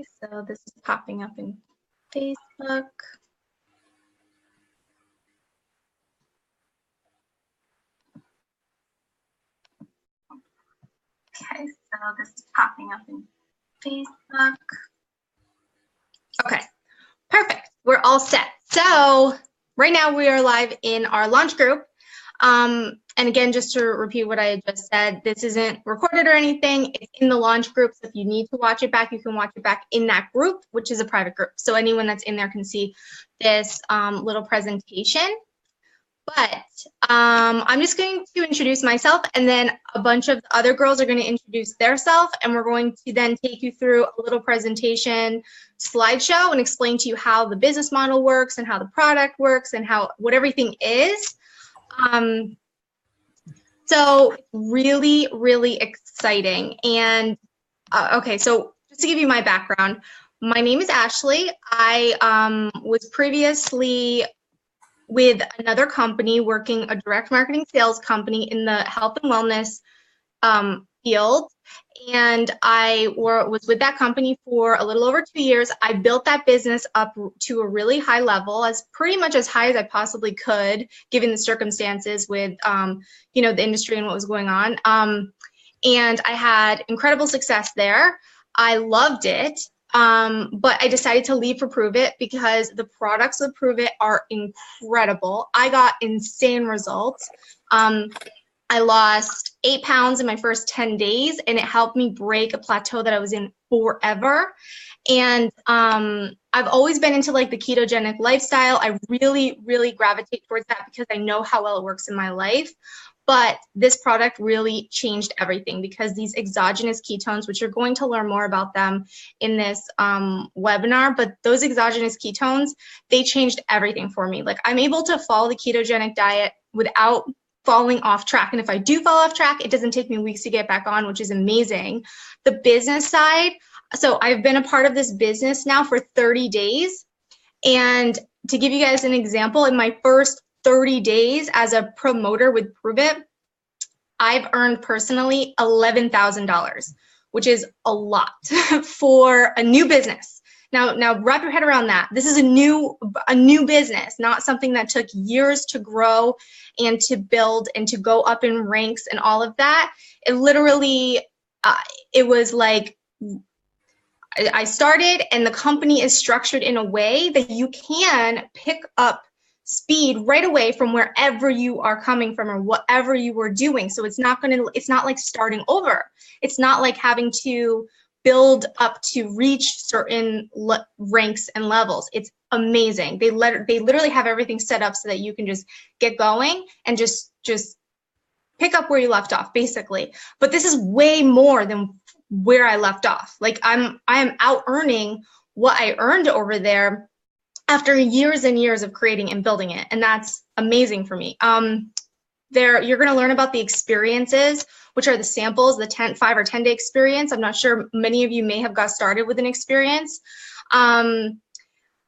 Okay, so this is popping up in Facebook. Okay, so this is popping up in Facebook. Okay, perfect. We're all set. So right now we are live in our launch group. And again, just to repeat what I just said, this isn't recorded or anything. It's in the launch group. So if you need to watch it back, you can watch it back in that group, which is a private group. So anyone that's in there can see this little presentation. But I'm just going to introduce myself, and then a bunch of the other girls are going to introduce themselves, and we're going to then take you through a little presentation slideshow and explain to you how the business model works and how the product works and how what everything is. So really, really exciting. And okay, so just to give you my background, my name is Ashley. I was previously with another company working a direct marketing sales company in the health and wellness field. And I was with that company for a little over 2 years. I built that business up to a really high level, as pretty much as high as I possibly could, given the circumstances with, you know, the industry and what was going on. And I had incredible success there. I loved it. But I decided to leave for Pruvit because the products of Pruvit are incredible. I got insane results. I lost 8 pounds in my first 10 days, and it helped me break a plateau that I was in forever. And I've always been into like the ketogenic lifestyle. I really, really gravitate towards that because I know how well it works in my life. But this product really changed everything because these exogenous ketones, which you're going to learn more about them in this webinar, but those exogenous ketones, they changed everything for me. Like, I'm able to follow the ketogenic diet without falling off track. And if I do fall off track, it doesn't take me weeks to get back on, which is amazing. The business side, so I've been a part of this business now for 30 days. And to give you guys an example, in my first 30 days as a promoter with Pruvit, I've earned personally $11,000, which is a lot for a new business. Now wrap your head around that. This is a new business, not something that took years to grow and to build and to go up in ranks and all of that. It literally, it was like, I started, and the company is structured in a way that you can pick up speed right away from wherever you are coming from or whatever you were doing. So it's not like starting over. It's not like having to build up to reach certain ranks and levels. It's amazing. They literally have everything set up so that you can just get going and just pick up where you left off, basically. But this is way more than where I left off. Like, I am out earning what I earned over there after years and years of creating and building it. And that's amazing for me. You're going to learn about the experiences, which are the samples, the 5 or 10 day experience. I'm not sure, many of you may have got started with an experience, and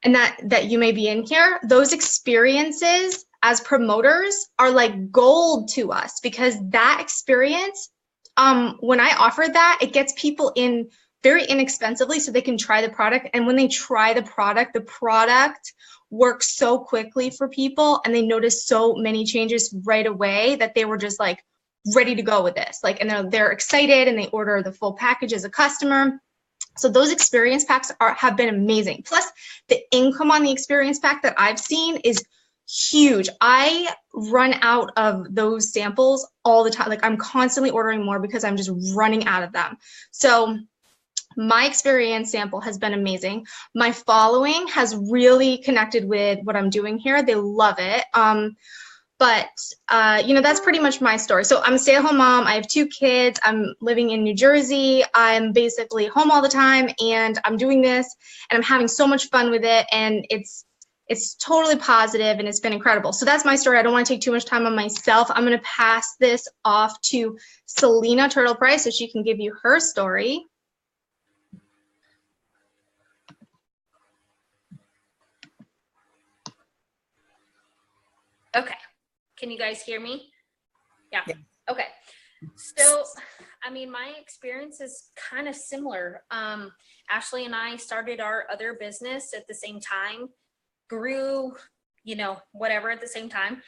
that you may be in here. Those experiences as promoters are like gold to us, because that experience, when I offer that, it gets people in very inexpensively so they can try the product. And when they try the product works so quickly for people, and they notice so many changes right away that they were just like ready to go with this. Like, and they're excited, and they order the full package as a customer. So those experience packs have been amazing. Plus, the income on the experience pack that I've seen is huge. I run out of those samples all the time. Like, I'm constantly ordering more because I'm just running out of them. So my experience sample has been amazing. My following has really connected with what I'm doing here. They love it. But you know, that's pretty much my story. So I'm a stay-at-home mom. I have 2 kids. I'm living in New Jersey. I'm basically home all the time, and I'm doing this, and I'm having so much fun with it. And it's totally positive, and it's been incredible. So that's my story. I don't want to take too much time on myself. I'm going to pass this off to Selena Turtle Price so she can give you her story. Okay, can you guys hear me? Yeah. Okay, so I mean, my experience is kind of similar. Ashley and I started our other business at the same time, grew, whatever at the same time.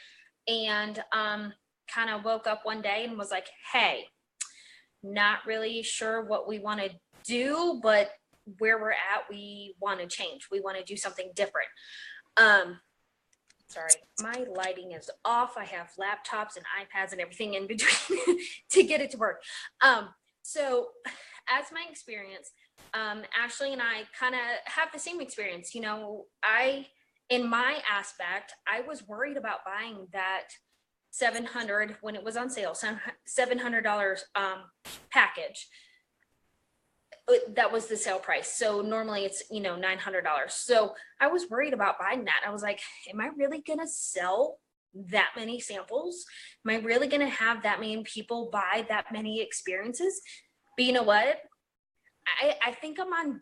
And kind of woke up one day and was like, hey, not really sure what we want to do, but where we're at, we want to change. We want to do something different. Sorry, my lighting is off. I have laptops and iPads and everything in between to get it to work. So as my experience, Ashley and I kind of have the same experience. In my aspect, I was worried about buying that $700 when it was on sale, $700 package. That was the sale price. So normally it's, $900. So I was worried about buying that. I was like, am I really going to sell that many samples? Am I really going to have that many people buy that many experiences? But you know what? I think I'm on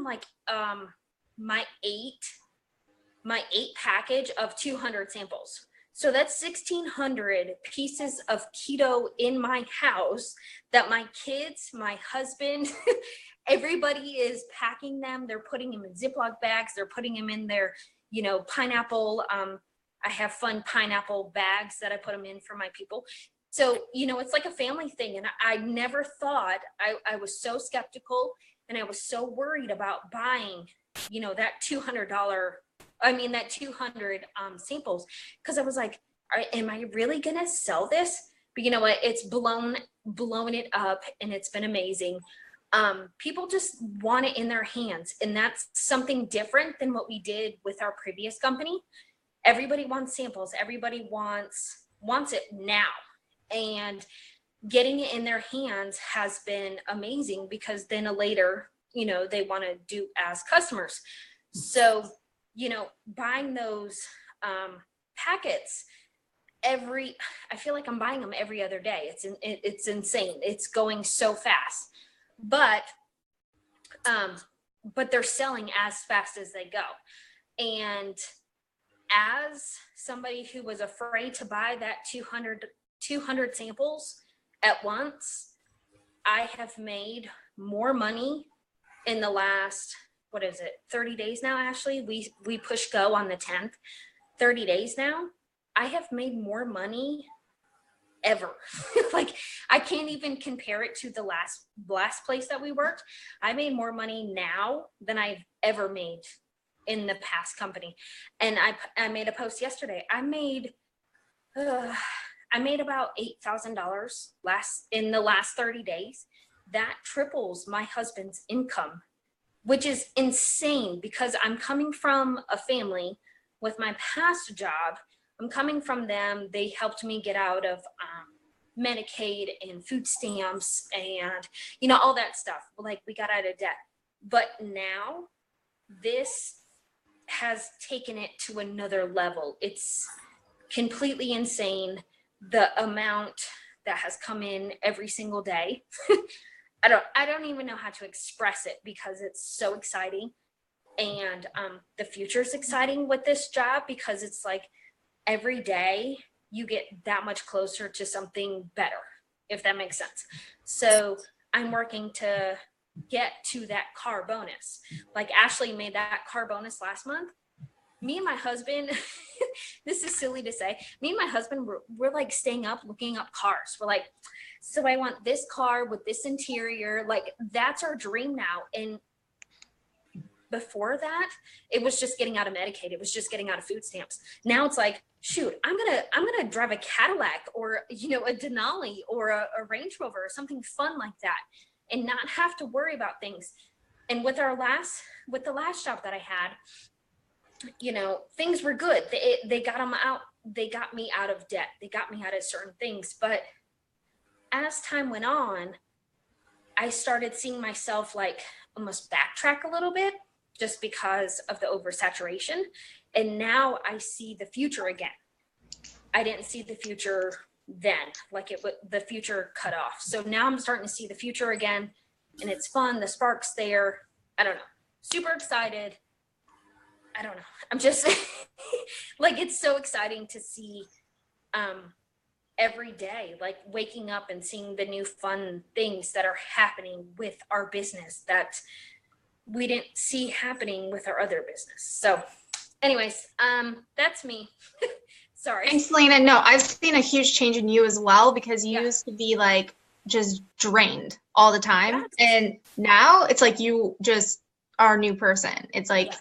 like, my eight package of 200 samples. So that's 1,600 pieces of keto in my house that my kids, my husband, everybody is packing them. They're putting them in Ziploc bags. They're putting them in their, pineapple. I have fun pineapple bags that I put them in for my people. So, it's like a family thing. And I never thought, I was so skeptical and I was so worried about buying, that that 200 samples, because I was like, am I really gonna sell this? But you know what? It's blown it up, and it's been amazing. People just want it in their hands, and that's something different than what we did with our previous company. Everybody wants samples. Everybody wants it now, and getting it in their hands has been amazing, because then later, they want to do as customers. So buying those packets I feel like I'm buying them every other day. It's insane. It's going so fast, but they're selling as fast as they go. And as somebody who was afraid to buy that 200 samples at once, I have made more money in the last, 30 days now, Ashley? We push go on the 10th. 30 days now, I have made more money ever. Like, I can't even compare it to the last place that we worked. I made more money now than I've ever made in the past company. And I made a post yesterday. I made about $8,000 in the last 30 days. That triples my husband's income, which is insane, because I'm coming from a family with my past job. I'm coming from them. They helped me get out of Medicaid and food stamps and, all that stuff. Like, we got out of debt. But now this has taken it to another level. It's completely insane, the amount that has come in every single day. I don't even know how to express it, because it's so exciting. And the future is exciting with this job, because it's like every day you get that much closer to something better, if that makes sense. So I'm working to get to that car bonus. Like, Ashley made that car bonus last month. Me and my husband, this is silly to say, me and my husband, we're like staying up, looking up cars. We're like, so I want this car with this interior. Like, that's our dream now. And before that, it was just getting out of Medicaid. It was just getting out of food stamps. Now it's like, shoot, I'm gonna drive a Cadillac, or a Denali, or a Range Rover, or something fun like that, and not have to worry about things. And with the last job that I had, things were good. They got them out. They got me out of debt. They got me out of certain things. But as time went on, I started seeing myself like almost backtrack a little bit, just because of the oversaturation. And now I see the future again. I didn't see the future then, like the future cut off. So now I'm starting to see the future again, and it's fun. The spark's there. I don't know. Super excited. I don't know. I'm just like, it's so exciting to see every day, like waking up and seeing the new fun things that are happening with our business that we didn't see happening with our other business. So anyways, that's me. Sorry. Thanks, Selena. No, I've seen a huge change in you as well, because you used to be like just drained all the time. Yes. And now it's like you just are a new person. It's like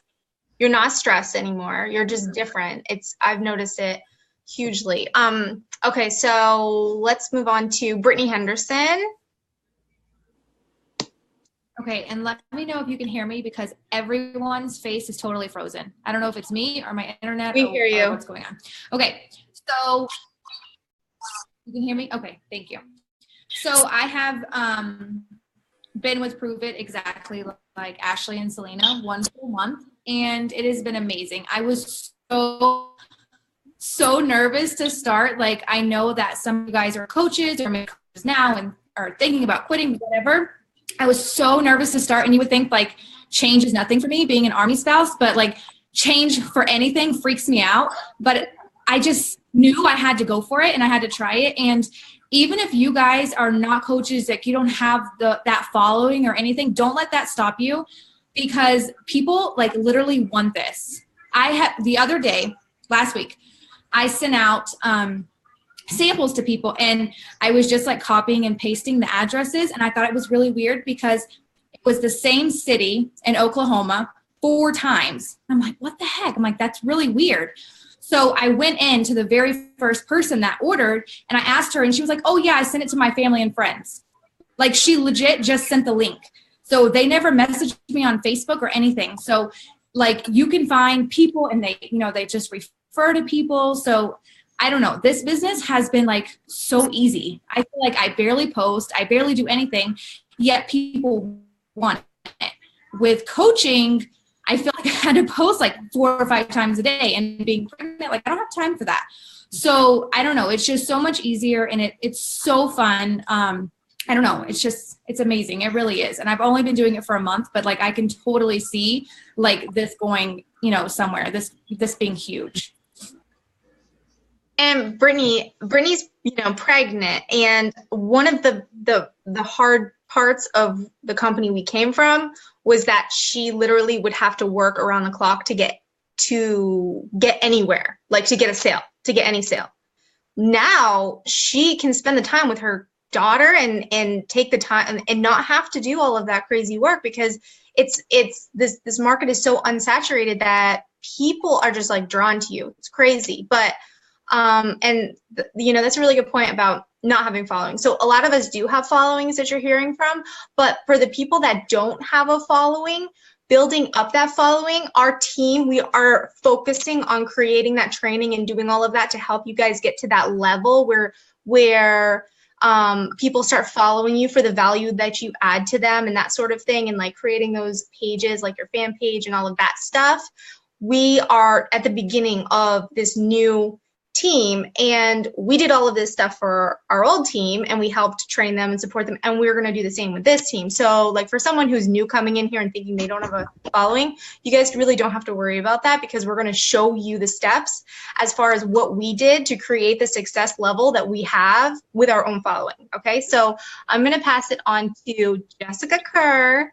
you're not stressed anymore. You're just different. I've noticed it hugely. Okay, so let's move on to Brittany Henderson. Okay, and let me know if you can hear me, because everyone's face is totally frozen. I don't know if it's me or my internet We hear you. or what's going on. Okay, so you can hear me? Okay, thank you. So I have been with Pruvit exactly like Ashley and Selena, 1 full month, and it has been amazing. I was so nervous to start. Like, I know that some of you guys are coaches or maybe coaches now and are thinking about quitting, whatever. I was so nervous to start, and you would think like change is nothing for me, being an Army spouse, but like change for anything freaks me out. But I just knew I had to go for it and I had to try it. And even if you guys are not coaches, like you don't have that following or anything, don't let that stop you, because people like literally want this. I had the other day, last week, I sent out samples to people, and I was just like copying and pasting the addresses, and I thought it was really weird because it was the same city in Oklahoma 4 times. I'm like, what the heck? I'm like, that's really weird. So I went in to the very first person that ordered, and I asked her, and she was like, oh yeah, I sent it to my family and friends. Like, she legit just sent the link. So they never messaged me on Facebook or anything. So like, you can find people, and they just refer to people. So I don't know, this business has been like so easy. I feel like I barely post, I barely do anything, yet people want it. With coaching, I feel like I had to post like 4 or 5 times a day, and being pregnant, like I don't have time for that. So I don't know, it's just so much easier, and it's so fun. I don't know, it's amazing. It really is. And I've only been doing it for a month, but like I can totally see like this going, somewhere, this being huge. And Brittany's, pregnant, and one of the hard parts of the company we came from was that she literally would have to work around the clock to get anywhere, like to get any sale. Now she can spend the time with her daughter and take the time and not have to do all of that crazy work, because this market is so unsaturated that people are just like drawn to you. It's crazy. But that's a really good point about not having following. So a lot of us do have followings that you're hearing from, but for the people that don't have a following, building up that following, our team, we are focusing on creating that training and doing all of that to help you guys get to that level where people start following you for the value that you add to them and that sort of thing, and like creating those pages like your fan page and all of that stuff. We are at the beginning of this new team, and we did all of this stuff for our old team, and we helped train them and support them, and we're going to do the same with this team. So like for someone who's new coming in here and thinking they don't have a following, you guys really don't have to worry about that, because we're going to show you the steps as far as what we did to create the success level that we have with our own following. Okay, so I'm going to pass it on to Jessica Kerr.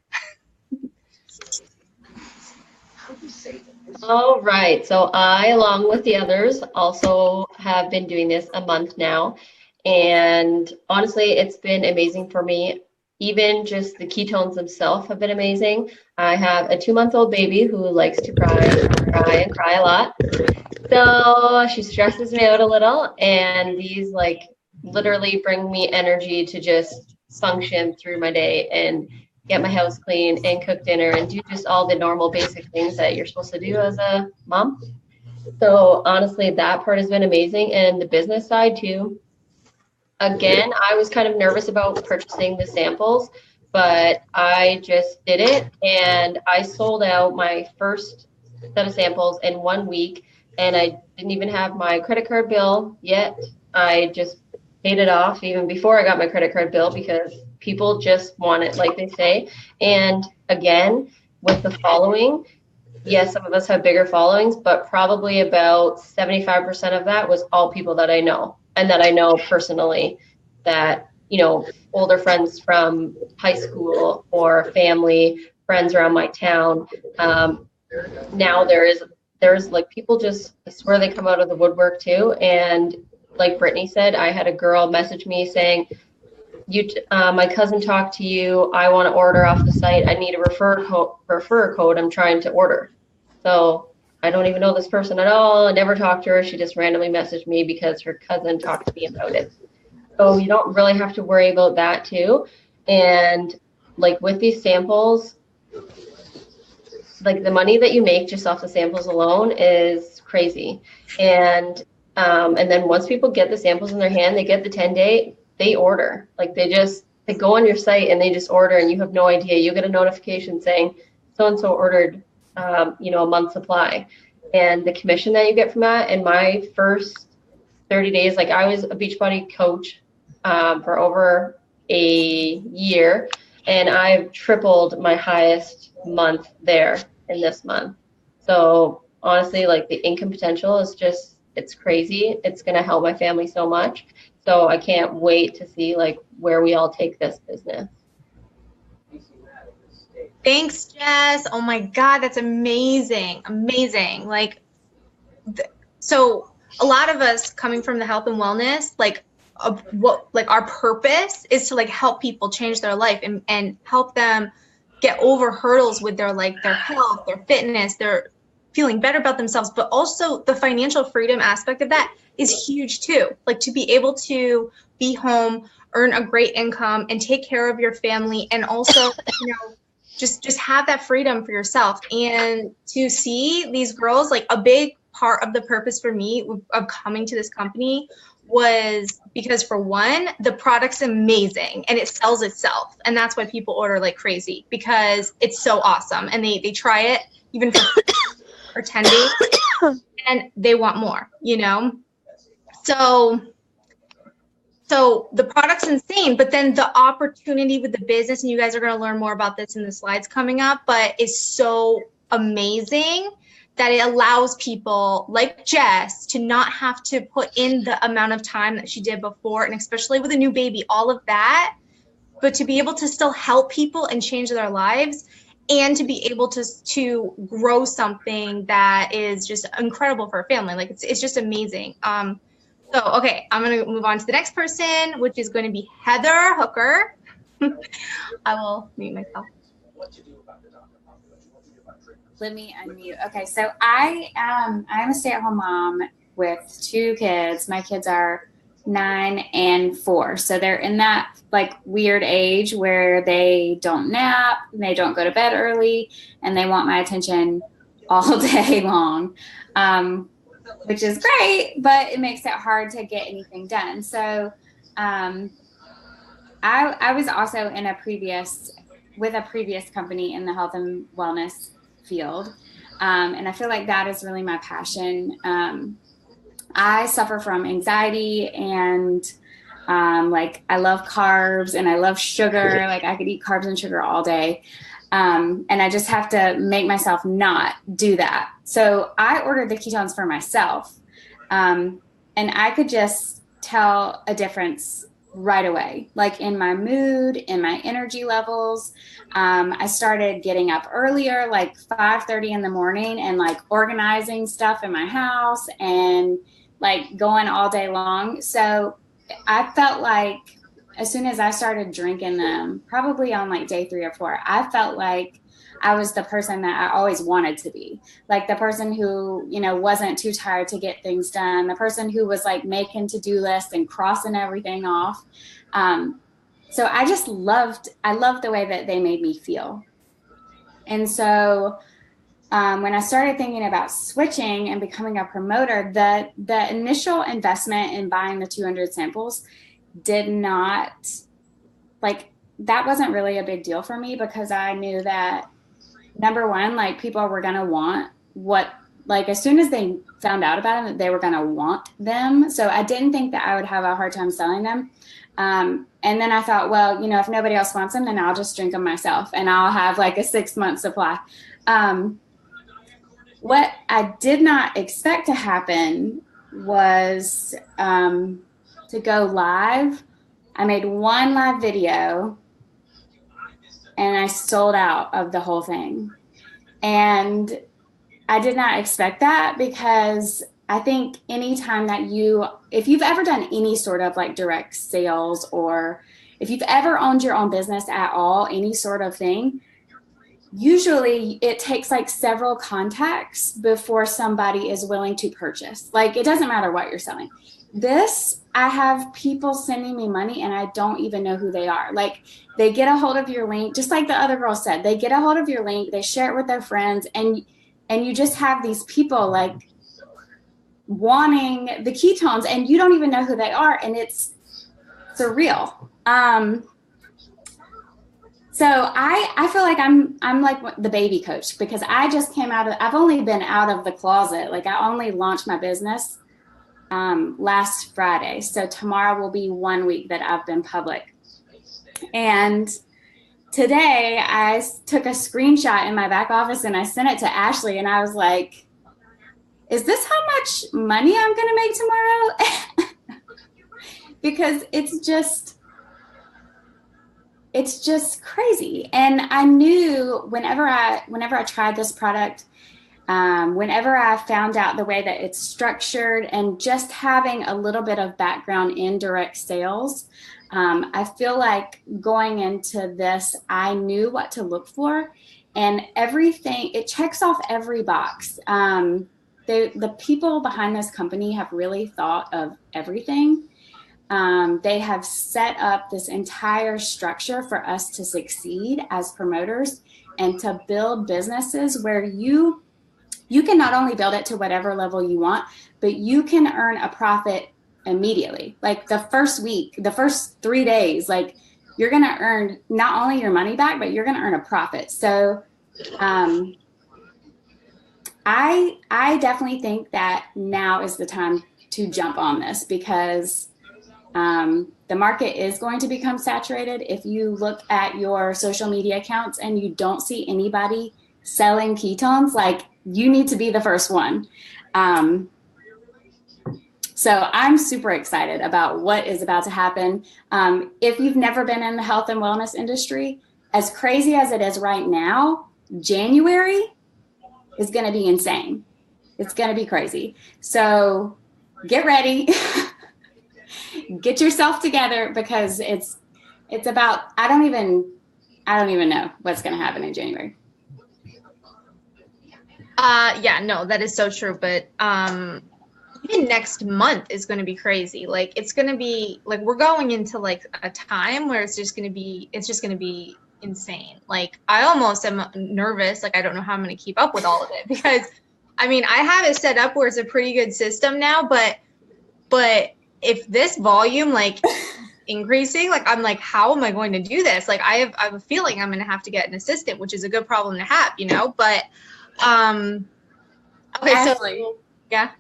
All right, so I, along with the others, also have been doing this a month now, and honestly, it's been amazing for me. Even just the ketones themselves have been amazing. I have a 2-month-old baby who likes to cry a lot, so she stresses me out a little, and these like literally bring me energy to just function through my day and get my house clean and cook dinner and do just all the normal basic things that you're supposed to do as a mom. So honestly, that part has been amazing. And the business side too. Again, I was kind of nervous about purchasing the samples, but I just did it, and I sold out my first set of samples in 1 week, and I didn't even have my credit card bill yet. I just paid it off even before I got my credit card bill, because people just want it, like they say. And again, with the following, yes, some of us have bigger followings, but probably about 75% of that was all people that I know and that I know personally, that, you know, older friends from high school or family, friends around my town. Now there's like people just, I swear they come out of the woodwork too. And like Brittany said, I had a girl message me saying, my cousin talked to you. I want to order off the site. I need a refer code. I'm trying to order. So I don't even know this person at all. I never talked to her. She just randomly messaged me because her cousin talked to me about it. So you don't really have to worry about that too. And like with these samples, like the money that you make just off the samples alone is crazy. And then once people get the samples in their hand, they get the 10-day, they order. Like they go on your site and they just order, and you have no idea. You get a notification saying so and so ordered, a month supply, and the commission that you get from that. In my first 30 days, like I was a Beachbody coach for over a year, and I've tripled my highest month there in this month. So honestly, like the income potential is just, it's crazy. It's going to help my family so much. So I can't wait to see like where we all take this business. Thanks, Jess. Oh my God, that's amazing. Amazing. Like, so a lot of us coming from the health and wellness, like our purpose is to like help people change their life and help them get over hurdles with their health, their fitness, their feeling better about themselves, but also the financial freedom aspect of that is huge too. Like to be able to be home, earn a great income and take care of your family, and also, just have that freedom for yourself. And to see these girls, like a big part of the purpose for me of coming to this company was because, for one, the product's amazing and it sells itself. And that's why people order like crazy, because it's so awesome. And they try it even for 10 days and they want more, So the product's insane, but then the opportunity with the business, and you guys are going to learn more about this in the slides coming up, but is so amazing that it allows people like Jess to not have to put in the amount of time that she did before, and especially with a new baby, all of that, but to be able to still help people and change their lives, and to be able to grow something that is just incredible for a family. Like it's just amazing. So, okay, I'm going to move on to the next person, which is going to be Heather Hooker. I will mute myself. Let me unmute. Okay, so I'm a stay-at-home mom with 2 kids. My kids are 9 and 4. So they're in that like weird age where they don't nap, and they don't go to bed early, and they want my attention all day long. Which is great, but it makes it hard to get anything done. So I was also in a previous company in the health and wellness field. And I feel like that is really my passion. I suffer from anxiety and I love carbs and I love sugar. Like I could eat carbs and sugar all day. And I just have to make myself not do that. So I ordered the ketones for myself. And I could just tell a difference right away, like in my mood, in my energy levels. I started getting up earlier, like 5:30 in the morning, and like organizing stuff in my house and like going all day long. So I felt like as soon as I started drinking them, probably on like day 3 or 4, I felt like I was the person that I always wanted to be. Like the person who, wasn't too tired to get things done. The person who was like making to-do lists and crossing everything off. So I loved the way that they made me feel. And so when I started thinking about switching and becoming a promoter, the initial investment in buying the 200 samples did not, that wasn't really a big deal for me, because I knew that, number one, like people were going to want as soon as they found out about them, they were going to want them. So I didn't think that I would have a hard time selling them. And then I thought, well, if nobody else wants them, then I'll just drink them myself and I'll have like a 6-month supply. What I did not expect to happen was to go live. I made one live video and I sold out of the whole thing. And I did not expect that, because I think anytime that if you've ever done any sort of like direct sales, or if you've ever owned your own business at all, any sort of thing, usually it takes like several contacts before somebody is willing to purchase. Like, it doesn't matter what you're selling. This, I have people sending me money and I don't even know who they are. Like, they get a hold of your link, just like the other girl said, they get a hold of your link, they share it with their friends, and you just have these people like wanting the ketones and you don't even know who they are, and it's surreal. So I feel like I'm like the baby coach, because I just came I've only been out of the closet. Like, I only launched my business last Friday. So tomorrow will be 1 week that I've been public. And today I took a screenshot in my back office and I sent it to Ashley, and I was like, is this how much money I'm going to make tomorrow? Because it's just crazy. And I knew whenever I tried this product, whenever I found out the way that it's structured, and just having a little bit of background in direct sales, I feel like going into this, I knew what to look for, and everything, it checks off every box. The people behind this company have really thought of everything. They have set up this entire structure for us to succeed as promoters and to build businesses where you can not only build it to whatever level you want, but you can earn a profit immediately. Like, the first week, the first 3 days, like, you're going to earn not only your money back, but you're going to earn a profit. So I definitely think that now is the time to jump on this, because the market is going to become saturated. If you look at your social media accounts and you don't see anybody selling ketones, like, you need to be the first one. So I'm super excited about what is about to happen. If you've never been in the health and wellness industry, as crazy as it is right now, January is going to be insane. It's going to be crazy. So get ready. Get yourself together, because it's about, I don't even know what's going to happen in January. Yeah, no, that is so true. But even next month is going to be crazy. Like, it's going to be like, we're going into like a time where it's just going to be insane. Like, I almost am nervous. Like, I don't know how I'm going to keep up with all of it, because I mean, I have it set up where it's a pretty good system now, but if this volume like increasing, like, I'm like, how am I going to do this? Like, I have a feeling I'm going to have to get an assistant, which is a good problem to have, you know, but okay. Ashley, so yeah.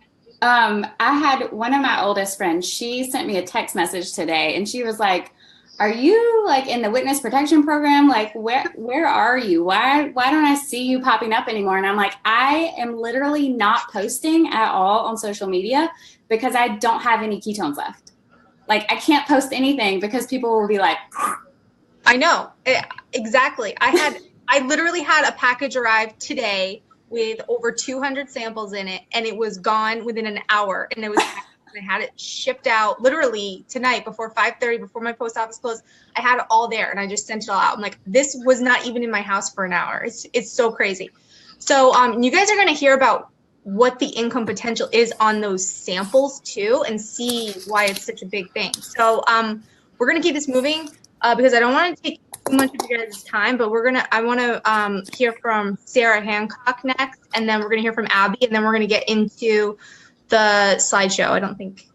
I had one of my oldest friends, she sent me a text message today, and she was like, are you like in the witness protection program? Like, where are you? Why don't I see you popping up anymore? And I'm like, I am literally not posting at all on social media, because I don't have any ketones left. Like, I can't post anything because people will be like, I know. Exactly. I literally had a package arrive today with over 200 samples in it, and it was gone within an hour, and I had it shipped out literally tonight before 5:30, before my post office closed. I had it all there, and I just sent it all out. I'm like, this was not even in my house for an hour. It's so crazy. So you guys are going to hear about what the income potential is on those samples too, and see why it's such a big thing. So we're going to keep this moving because I don't want to take too much of your guys' time, but I want to hear from Sarah Hancock next, and then we're going to hear from Abby, and then we're going to get into the slideshow. I don't think.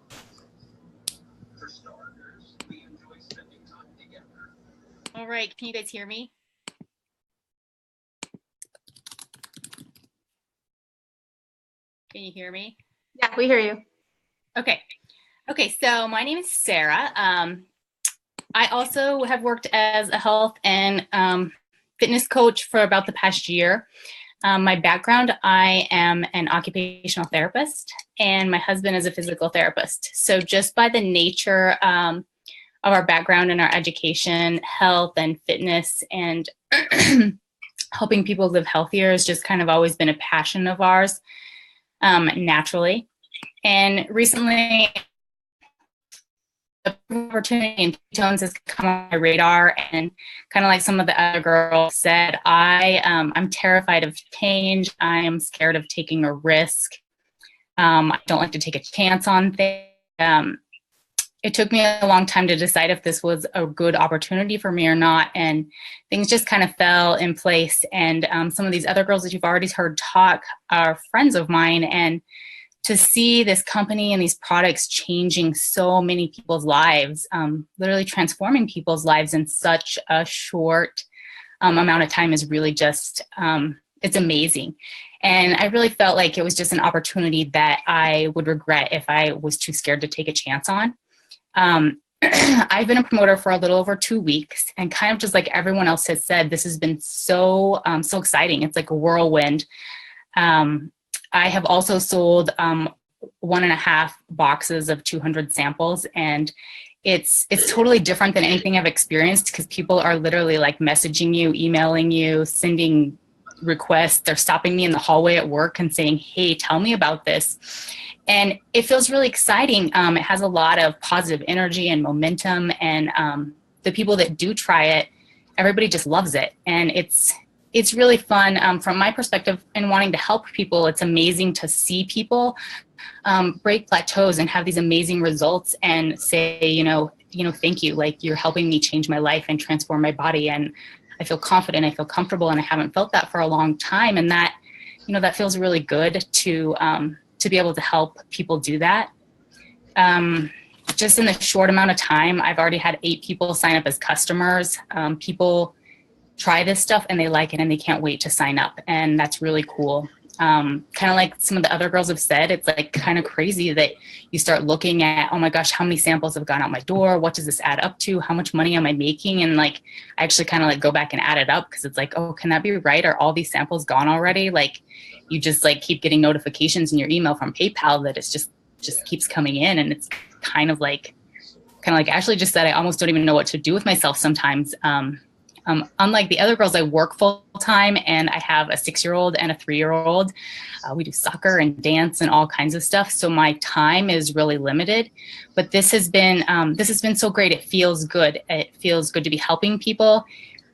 All right, can you guys hear me? Can you hear me? Yeah, we hear you. Okay, so my name is Sarah. I also have worked as a health and fitness coach for about the past year. My background, I am an occupational therapist and my husband is a physical therapist. So just by the nature of our background and our education, health and fitness and helping people live healthier has just kind of always been a passion of ours, naturally. And recently, the opportunity in ketones has come on my radar, and kind of like some of the other girls said, I'm terrified of change. I am scared of taking a risk. I don't like to take a chance on things. It took me a long time to decide if this was a good opportunity for me or not, and things just kind of fell in place. And some of these other girls that you've already heard talk are friends of mine, and to see this company and these products changing so many people's lives, literally transforming people's lives in such a short amount of time is really just, it's amazing. And I really felt like it was just an opportunity that I would regret if I was too scared to take a chance on. I've been a promoter for a little over 2 weeks, and kind of just like everyone else has said, this has been so exciting. It's like a whirlwind. I have also sold 1.5 boxes of 200 samples, and it's totally different than anything I've experienced, because people are literally like messaging you, emailing you, sending requests. They're stopping me in the hallway at work and saying, hey, tell me about this. And it feels really exciting. It has a lot of positive energy and momentum, and the people that do try it, everybody just loves it. And it's really fun from my perspective and wanting to help people. It's amazing to see people break plateaus and have these amazing results and say, thank you. Like, you're helping me change my life and transform my body. And I feel confident, I feel comfortable, and I haven't felt that for a long time. And that, that feels really good to be able to help people do that. Just in a short amount of time, I've already had 8 people sign up as customers. People try this stuff and they like it and they can't wait to sign up. And that's really cool. Kind of like some of the other girls have said, it's like kind of crazy that you start looking at, oh my gosh, how many samples have gone out my door? What does this add up to? How much money am I making? And like, I actually kind of like go back and add it up, because it's like, oh, can that be right? Are all these samples gone already? Like, you just like keep getting notifications in your email from PayPal that it's just keeps coming in. And it's kind of like Ashley just said, I almost don't even know what to do with myself sometimes. Unlike the other girls, I work full time, and I have a 6-year-old and a 3-year-old. We do soccer and dance and all kinds of stuff. So my time is really limited, but this has been so great. It feels good. It feels good to be helping people.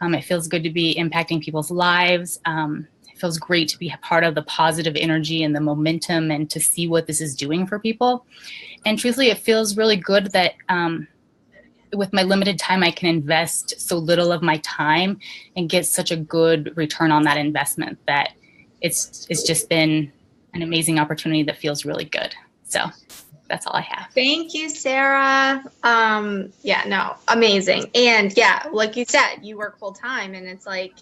It feels good to be impacting people's lives. It feels great to be a part of the positive energy and the momentum, and to see what this is doing for people. And truthfully, it feels really good that, with my limited time, I can invest so little of my time and get such a good return on that investment, that it's just been an amazing opportunity that feels really good. So that's all I have. Thank you, Sarah. Amazing. And yeah, like you said, you work full time, and it's like,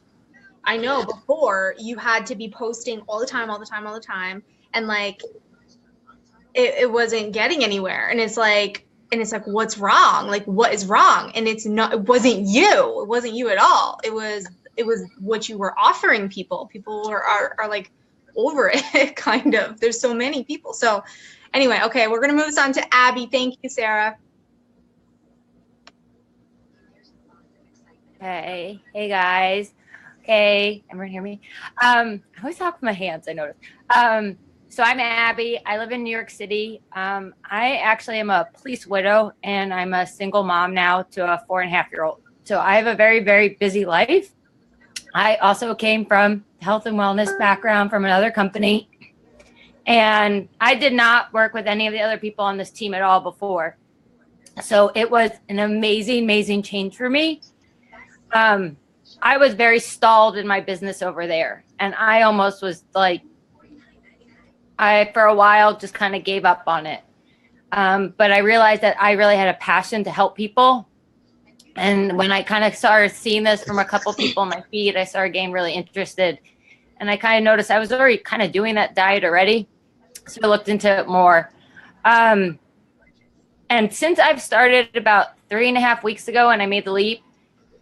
I know before you had to be posting all the time, and like it wasn't getting anywhere. And it's like, what's wrong? Like, what is wrong? And it wasn't you at all. It was what you were offering people. People are like over it, kind of. There's so many people. So anyway, okay, we're going to move this on to Abby. Thank you, Sarah. Hey guys. Okay, everyone hear me? I always talk with my hands, I noticed. So I'm Abby. I live in New York City. I actually am a police widow, and I'm a single mom now to a 4.5-year-old. So I have a very, very busy life. I also came from health and wellness background from another company, and I did not work with any of the other people on this team at all before. So it was an amazing, amazing change for me. I was very stalled in my business over there, and I almost was like, for a while just kind of gave up on it. But I realized that I really had a passion to help people. And when I kind of started seeing this from a couple people on my feed, I started getting really interested. And I kind of noticed I was already kind of doing that diet already. So I looked into it more. And since I've started about 3.5 weeks ago and I made the leap,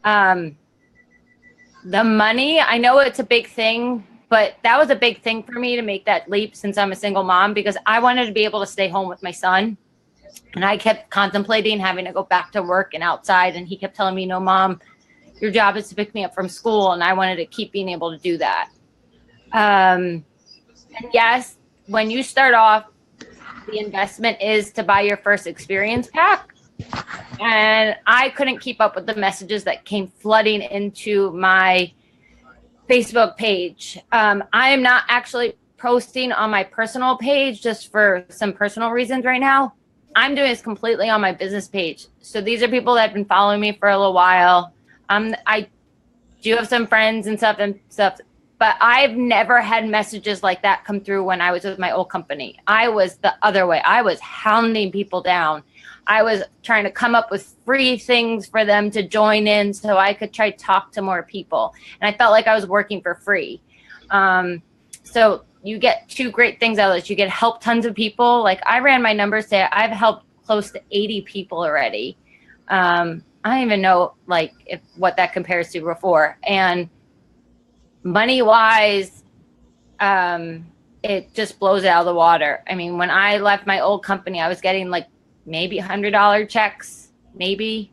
the money, I know it's a big thing, But that was a big thing for me to make that leap since I'm a single mom, because I wanted to be able to stay home with my son. And I kept contemplating having to go back to work and outside. And he kept telling me, no, Mom, your job is to pick me up from school. And I wanted to keep being able to do that. And yes, when you start off, the investment is to buy your first experience pack. And I couldn't keep up with the messages that came flooding into my Facebook page. I am not actually posting on my personal page just for some personal reasons right now. I'm doing this completely on my business page. So these are people that have been following me for a little while. I do have some friends and stuff, but I've never had messages like that come through when I was with my old company. I was the other way. I was hounding people down. I was trying to come up with free things for them to join in so I could try to talk to more people. And I felt like I was working for free. So you get two great things out of this. You get help tons of people. Like I ran my numbers today. I've helped close to 80 people already. I don't even know like what that compares to before. And money wise, it just blows it out of the water. I mean, when I left my old company, I was getting like maybe $100 checks, maybe,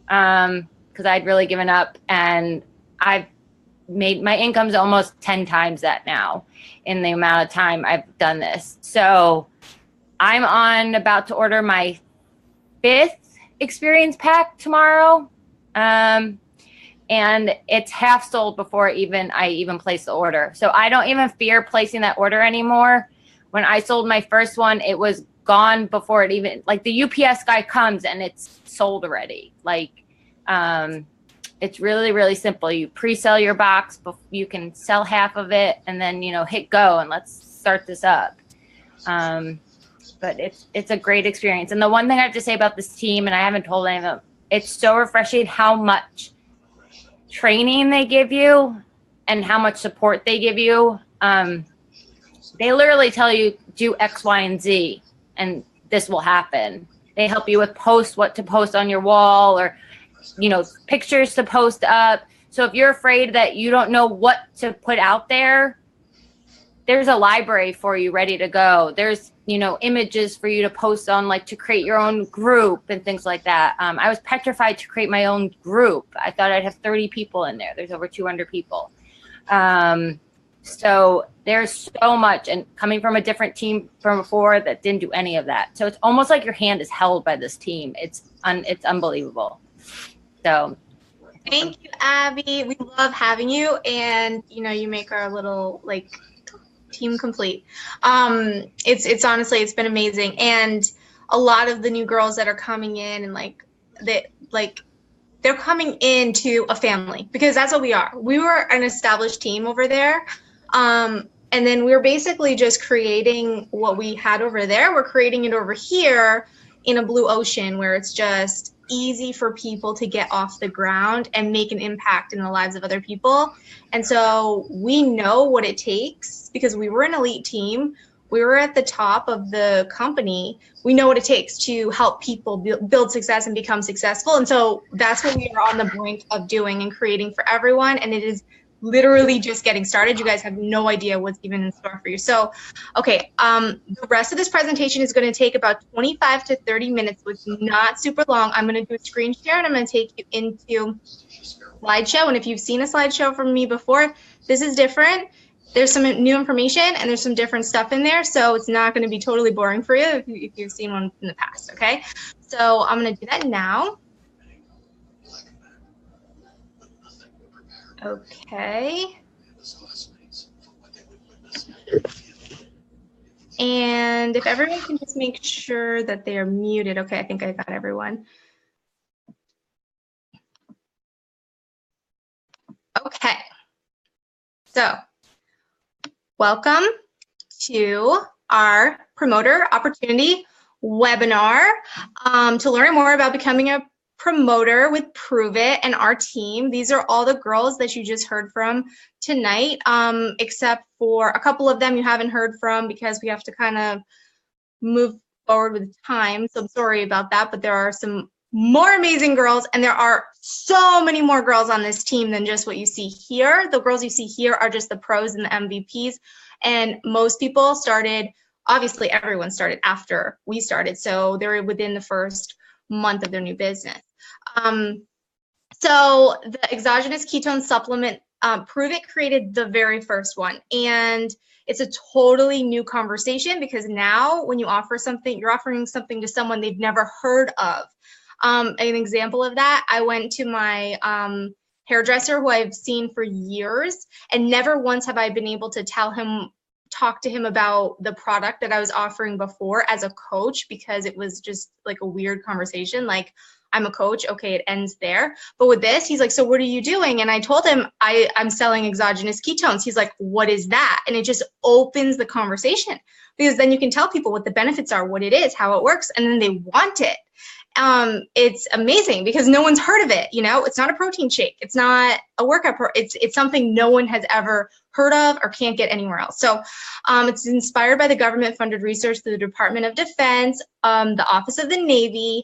because I'd really given up, and I've made my income's almost 10 times that now in the amount of time I've done this. So I'm about to order my 5th experience pack tomorrow. And it's half sold before I even place the order. So I don't even fear placing that order anymore. When I sold my first one, it was gone before it even, like the UPS guy comes and it's sold already. Like, it's really, really simple. You pre-sell your box, you can sell half of it and then, hit go and let's start this up. But it's a great experience. And the one thing I have to say about this team, and I haven't told any of them, it's so refreshing how much training they give you and how much support they give you. They literally tell you do X, Y, and Z, and this will happen. They help you with what to post on your wall, or pictures to post up. So if you're afraid that you don't know what to put out there, there's a library for you ready to go. There's images for you to post on, like to create your own group and things like that. I was petrified to create my own group. I thought I'd have 30 people in there. There's over 200 people. So there's so much, and coming from a different team from before that didn't do any of that. So it's almost like your hand is held by this team. It's unbelievable. So thank you, Abby. We love having you, and you make our little team complete. It's honestly, it's been amazing. And a lot of the new girls that are coming in, and they're coming into a family, because that's what we are. We were an established team over there. And then we're basically just creating what we had over there. We're creating it over here in a blue ocean, where it's just easy for people to get off the ground and make an impact in the lives of other people. And so we know what it takes, because we were an elite team. We were at the top of the company. We know what it takes to help people build success and become successful. And so that's what we are on the brink of doing and creating for everyone. And it is literally just getting started. You guys have no idea what's even in store for you. So, okay, the rest of this presentation is going to take about 25 to 30 minutes, which is not super long. I'm going to do a screen share, and I'm going to take you into slideshow. And if you've seen a slideshow from me before, this is different. There's some new information and there's some different stuff in there. So it's not going to be totally boring for you if you've seen one in the past. Okay. So I'm going to do that now. Okay. And if everyone can just make sure that they are muted. Okay. I think I got everyone. Okay. So welcome to our Promoter Opportunity webinar. To learn more about becoming a promoter with Pruvit and our team, these are all the girls that you just heard from tonight, except for a couple of them you haven't heard from because we have to kind of move forward with time. So I'm sorry about that, but there are some more amazing girls, and there are so many more girls on this team than just what you see here. The girls you see here are just the pros and the MVPs. And most people started, obviously everyone started after we started. So they're within the first month of their new business. So the exogenous ketone supplement, Pruvit created the very first one. And it's a totally new conversation because now when you offer something, you're offering something to someone they've never heard of. An example of that, I went to my hairdresser who I've seen for years, and never once have I been able to talk to him about the product that I was offering before as a coach, because it was just like a weird conversation. Like, I'm a coach, okay, it ends there. But with this, he's like, so what are you doing? And I told him I'm selling exogenous ketones. He's like, what is that? And it just opens the conversation, because then you can tell people what the benefits are, what it is, how it works, and then they want it. It's amazing because no one's heard of it. You know, it's not a protein shake. It's not a workout. It's something no one has ever heard of or can't get anywhere else. So it's inspired by the government funded research through the Department of Defense, the Office of the Navy.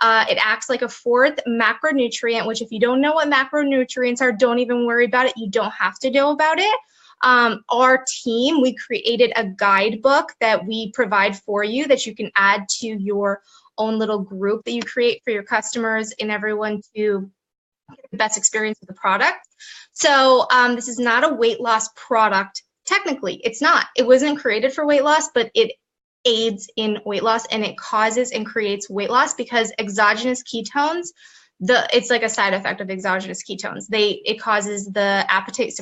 It acts like a fourth macronutrient, which if you don't know what macronutrients are, don't even worry about it. You don't have to know about it. Our team, we created a guidebook that we provide for you that you can add to your own little group that you create for your customers and everyone to get the best experience with the product. So this is not a weight loss product. Technically, it's not. It wasn't created for weight loss, but it aids in weight loss, and it causes and creates weight loss because exogenous ketones, it's like a side effect of exogenous ketones. It causes the appetite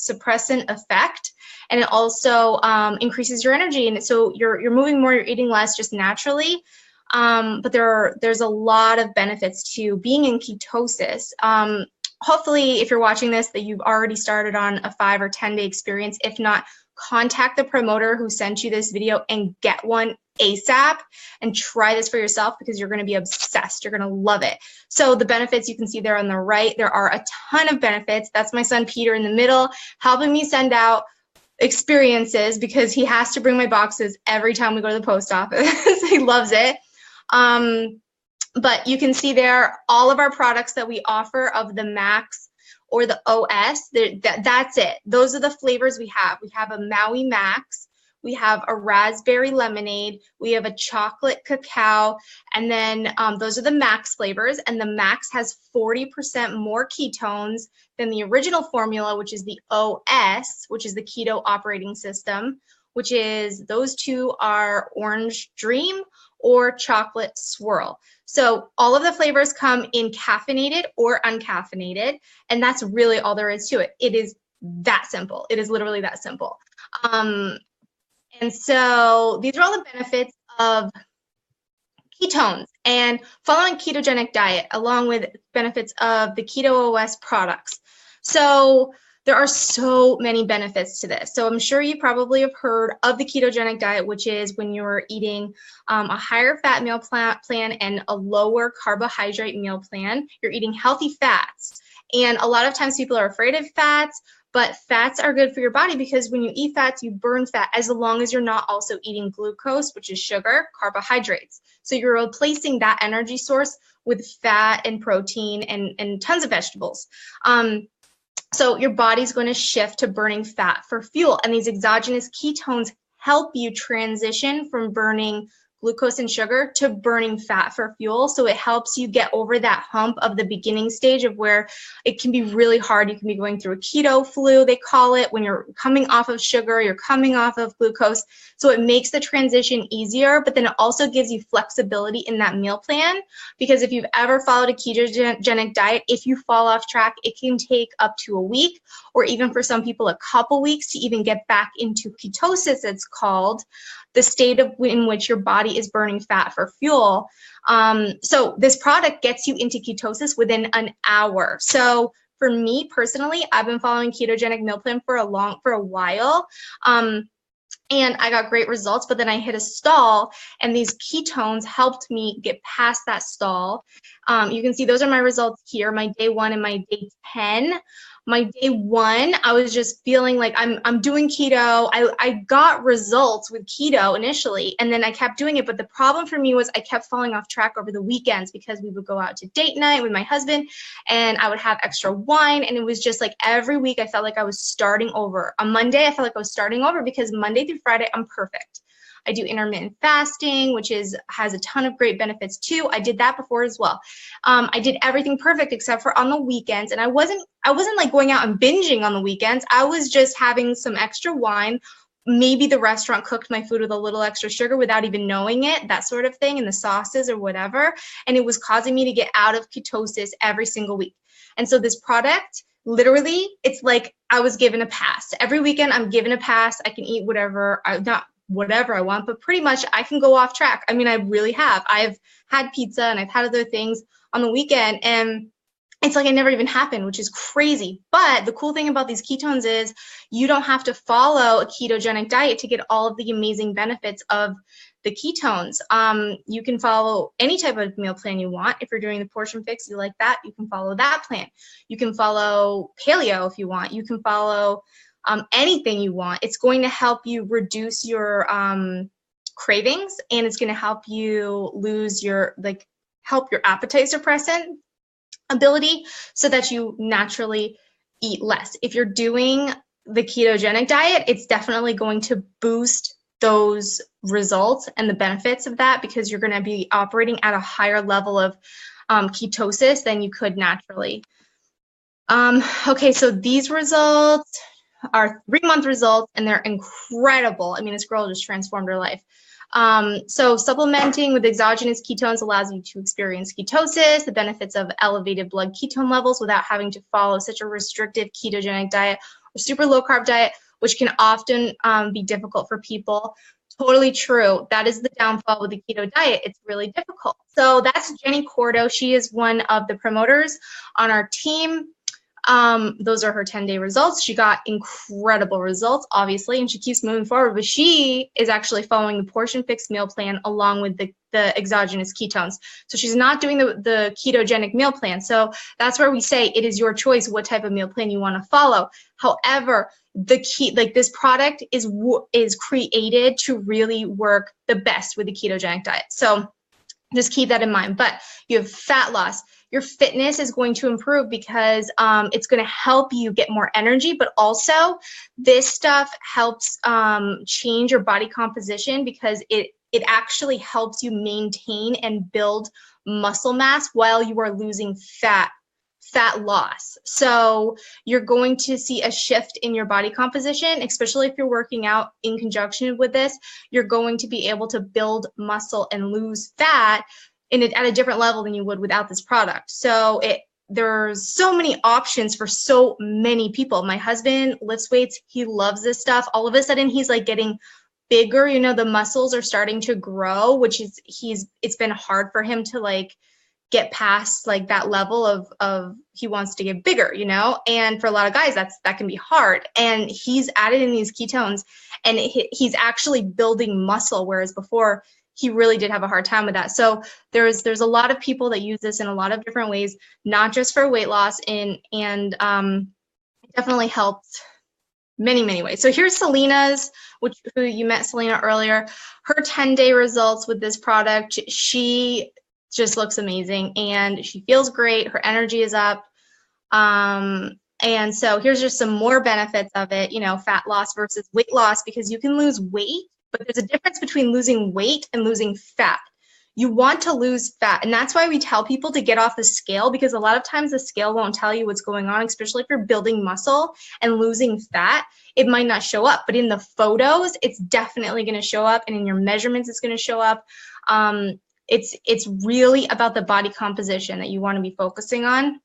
suppressant effect, and it also increases your energy. And so you're moving more, you're eating less just naturally. But there's a lot of benefits to being in ketosis. Hopefully, if you're watching this, that you've already started on a 5 or 10 day experience. If not, contact the promoter who sent you this video and get one ASAP and try this for yourself, because you're going to be obsessed. You're going to love it. So the benefits you can see there on the right, there are a ton of benefits. That's my son Peter in the middle, helping me send out experiences because he has to bring my boxes every time we go to the post office. He loves it. But you can see there all of our products that we offer of the Max or the OS. That's it. Those are the flavors we have. We have a Maui Max. We have a raspberry lemonade. We have a chocolate cacao. And then those are the Max flavors. And the Max has 40% more ketones than the original formula, which is the OS, which is the keto operating system, which is those two are Orange Dream or Chocolate Swirl. So all of the flavors come in caffeinated or uncaffeinated, and that's really all there is to it. It is that simple. It is literally that simple. And so these are all the benefits of ketones and following a ketogenic diet, along with benefits of the Keto OS products. So there are so many benefits to this. So I'm sure you probably have heard of the ketogenic diet, which is when you're eating a higher fat meal plan and a lower carbohydrate meal plan. You're eating healthy fats. And a lot of times people are afraid of fats, but fats are good for your body because when you eat fats, you burn fat as long as you're not also eating glucose, which is sugar, carbohydrates. So you're replacing that energy source with fat and protein and tons of vegetables. So your body's going to shift to burning fat for fuel. And these exogenous ketones help you transition from burning glucose and sugar to burning fat for fuel. So it helps you get over that hump of the beginning stage of where it can be really hard. You can be going through a keto flu, they call it, when you're coming off of sugar, you're coming off of glucose. So it makes the transition easier, but then it also gives you flexibility in that meal plan, because if you've ever followed a ketogenic diet, if you fall off track, it can take up to a week, or even for some people, a couple weeks to even get back into ketosis, it's called, the state in which your body is burning fat for fuel. So this product gets you into ketosis within an hour. So for me personally, I've been following ketogenic meal plan for a while. And I got great results, but then I hit a stall, and these ketones helped me get past that stall. You can see those are my results here, my day 1 and my day 10. my day one, I was just feeling like I'm doing keto. I got results with keto initially, and then I kept doing it. But the problem for me was I kept falling off track over the weekends because we would go out to date night with my husband and I would have extra wine. And it was just like every week I felt like I was starting over. On Monday, I felt like I was starting over because Monday through Friday, I'm perfect. I do intermittent fasting, which has a ton of great benefits too. I did that before as well. I did everything perfect except for on the weekends, and I wasn't like going out and binging on the weekends. I was just having some extra wine. Maybe the restaurant cooked my food with a little extra sugar without even knowing it, that sort of thing, and the sauces or whatever. And it was causing me to get out of ketosis every single week. And so this product, literally, it's like I was given a pass. Every weekend, I'm given a pass. I can eat whatever, not whatever I want, but pretty much I can go off track. I mean, I really have. I've had pizza and I've had other things on the weekend, and it's like it never even happened, which is crazy. But the cool thing about these ketones is you don't have to follow a ketogenic diet to get all of the amazing benefits of the ketones. You can follow any type of meal plan you want. If you're doing the portion fix, you like that, you can follow that plan. You can follow paleo if you want. You can follow anything you want. It's going to help you reduce your cravings, and it's going to help you lose your, help your appetite suppressant ability so that you naturally eat less. If you're doing the ketogenic diet, it's definitely going to boost those results and the benefits of that because you're going to be operating at a higher level of ketosis than you could naturally. Okay, so these results are 3-month results, and they're incredible. I mean, this girl just transformed her life. So supplementing with exogenous ketones allows you to experience ketosis, the benefits of elevated blood ketone levels without having to follow such a restrictive ketogenic diet or super low carb diet, which can often be difficult for people. Totally true. That is the downfall with the keto diet. It's really difficult. So that's Jenny Cordo. She is one of the promoters on our team. Those are her 10-day results. She got incredible results, obviously, and she keeps moving forward, but she is actually following the portion fixed meal plan along with the exogenous ketones. So she's not doing the ketogenic meal plan. So that's where we say it is your choice what type of meal plan you want to follow. However, this product is created to really work the best with the ketogenic diet. So just keep that in mind. But you have fat loss. Your fitness is going to improve because it's going to help you get more energy, but also this stuff helps change your body composition because it actually helps you maintain and build muscle mass while you are losing fat loss. So you're going to see a shift in your body composition, especially if you're working out in conjunction with this. You're going to be able to build muscle and lose fat at a different level than you would without this product. So there's so many options for so many people. My husband lifts weights. He loves this stuff. All of a sudden, he's like getting bigger. You know, the muscles are starting to grow, which is it's been hard for him to like get past like that level of he wants to get bigger, you know? And for a lot of guys, that can be hard. And he's added in these ketones and he's actually building muscle, whereas before he really did have a hard time with that. So there's a lot of people that use this in a lot of different ways, not just for weight loss, and it definitely helped many, many ways. So here's Selena's, who you met Selena earlier. Her 10-day results with this product, she just looks amazing and she feels great. Her energy is up. And so here's just some more benefits of it, you know, fat loss versus weight loss, because you can lose weight, but there's a difference between losing weight and losing fat. You want to lose fat. And that's why we tell people to get off the scale, because a lot of times the scale won't tell you what's going on, especially if you're building muscle and losing fat. It might not show up, but in the photos, it's definitely going to show up. And in your measurements, it's going to show up. It's really about the body composition that you want to be focusing on.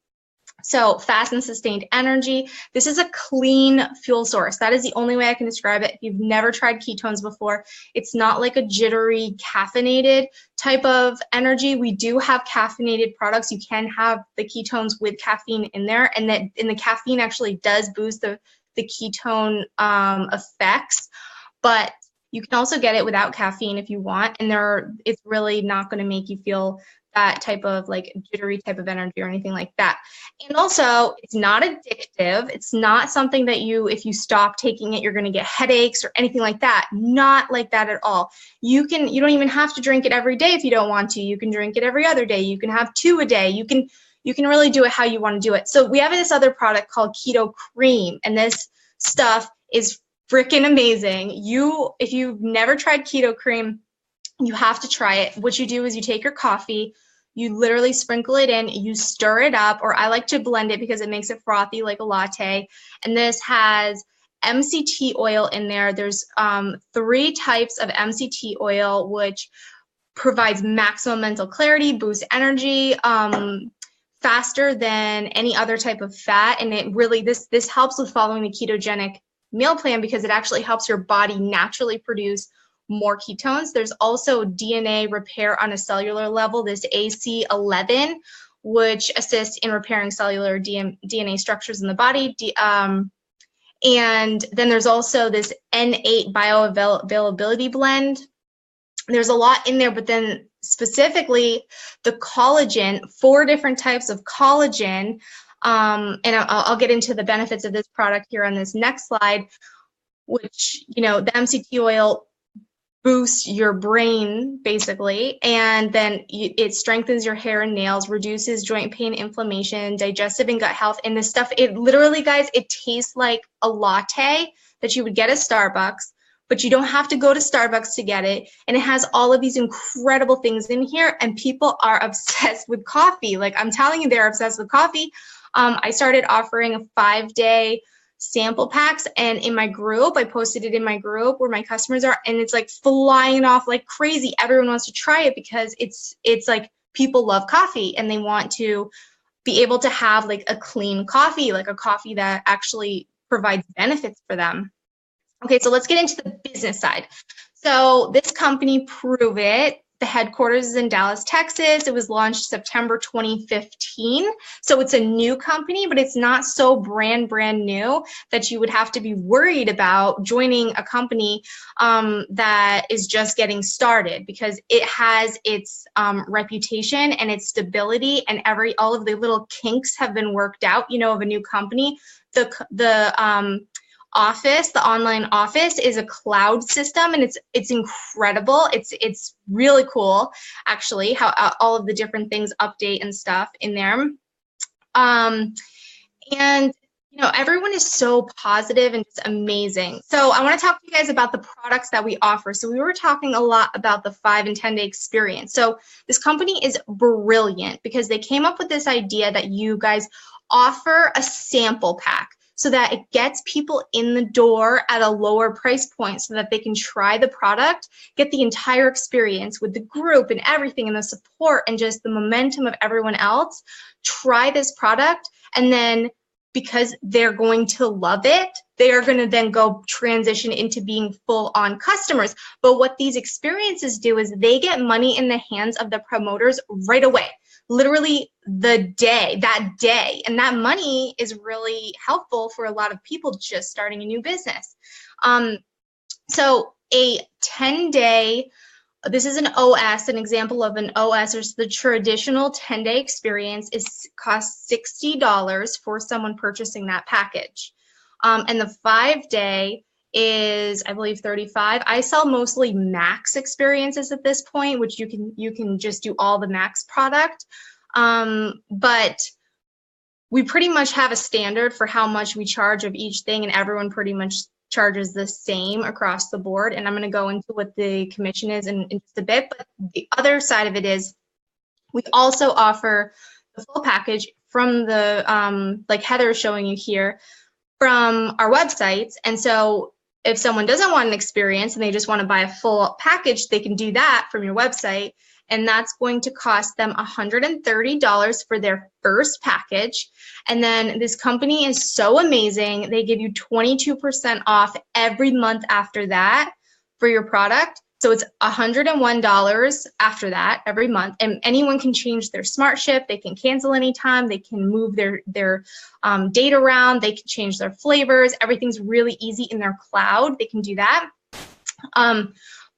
So fast and sustained energy. This is a clean fuel source. That is the only way I can describe it. If you've never tried ketones before, it's not like a jittery, caffeinated type of energy. We do have caffeinated products. You can have the ketones with caffeine in there, and the caffeine actually does boost the ketone effects. But you can also get it without caffeine if you want, and it's really not going to make you feel that type of like jittery type of energy or anything like that. And also, it's not addictive. It's not something that if you stop taking it, you're going to get headaches or anything like that. Not like that at all. You don't even have to drink it every day if you don't want to. You can drink it every other day. You can have 2 a day. You can really do it how you want to do it. So we have this other product called Keto Cream, and this stuff is freaking amazing. If you've never tried Keto Cream, you have to try it. What you do is you take your coffee, you literally sprinkle it in, you stir it up, or I like to blend it because it makes it frothy like a latte. And this has MCT oil in there. There's 3 types of MCT oil, which provides maximum mental clarity, boosts energy, faster than any other type of fat. And it really, this helps with following the ketogenic meal plan because it actually helps your body naturally produce more ketones. There's also DNA repair on a cellular level, this AC11, which assists in repairing cellular DNA structures in the body. And then there's also this N8 bioavailability blend. There's a lot in there, but then specifically the collagen, 4 different types of collagen. And I'll get into the benefits of this product here on this next slide, which, the MCT oil boosts your brain basically, and then it strengthens your hair and nails, reduces joint pain, inflammation, digestive and gut health. And this stuff, it literally, guys, it tastes like a latte that you would get at Starbucks, but you don't have to go to Starbucks to get it. And it has all of these incredible things in here, and people are obsessed with coffee. Like, I'm telling you, they're obsessed with coffee. I started offering a 5-day sample packs, and in my group, I posted it in my group where my customers are, and it's like flying off like crazy. Everyone wants to try it because it's like people love coffee and they want to be able to have like a clean coffee, like a coffee that actually provides benefits for them. Okay, so let's get into the business side. So this company, Pruvit, the headquarters is in Dallas, Texas. It was launched September 2015. So it's a new company, but it's not so brand new that you would have to be worried about joining a company that is just getting started, because it has its reputation and its stability, and all of the little kinks have been worked out, of a new company. The online office is a cloud system, and it's incredible. It's really cool, actually, how all of the different things update and stuff in there. And everyone is so positive and just amazing. So I want to talk to you guys about the products that we offer. So we were talking a lot about the 5 and 10 day experience. So this company is brilliant because they came up with this idea that you guys offer a sample pack, so that it gets people in the door at a lower price point so that they can try the product, get the entire experience with the group and everything and the support and just the momentum of everyone else, try this product, and then because they're going to love it, they are going to then go transition into being full-on customers. But what these experiences do is they get money in the hands of the promoters right away. Literally that day. And that money is really helpful for a lot of people just starting a new business. So a 10-day, this is an OS, an example of an OS, or the traditional 10-day experience costs $60 for someone purchasing that package. And the 5-day is, I believe, $35. I sell mostly max experiences at this point, which you can just do all the max product. But we pretty much have a standard for how much we charge of each thing, and everyone pretty much charges the same across the board. And I'm going to go into what the commission is in just a bit. But the other side of it is we also offer the full package from the, like Heather is showing you here, from our websites. And so if someone doesn't want an experience and they just want to buy a full package, they can do that from your website. And that's going to cost them $130 for their first package. And then this company is so amazing. They give you 22% off every month after that for your product. So it's $101 after that every month. And anyone can change their smart ship. They can cancel anytime. They can move their date around. They can change their flavors. Everything's really easy in their cloud. They can do that.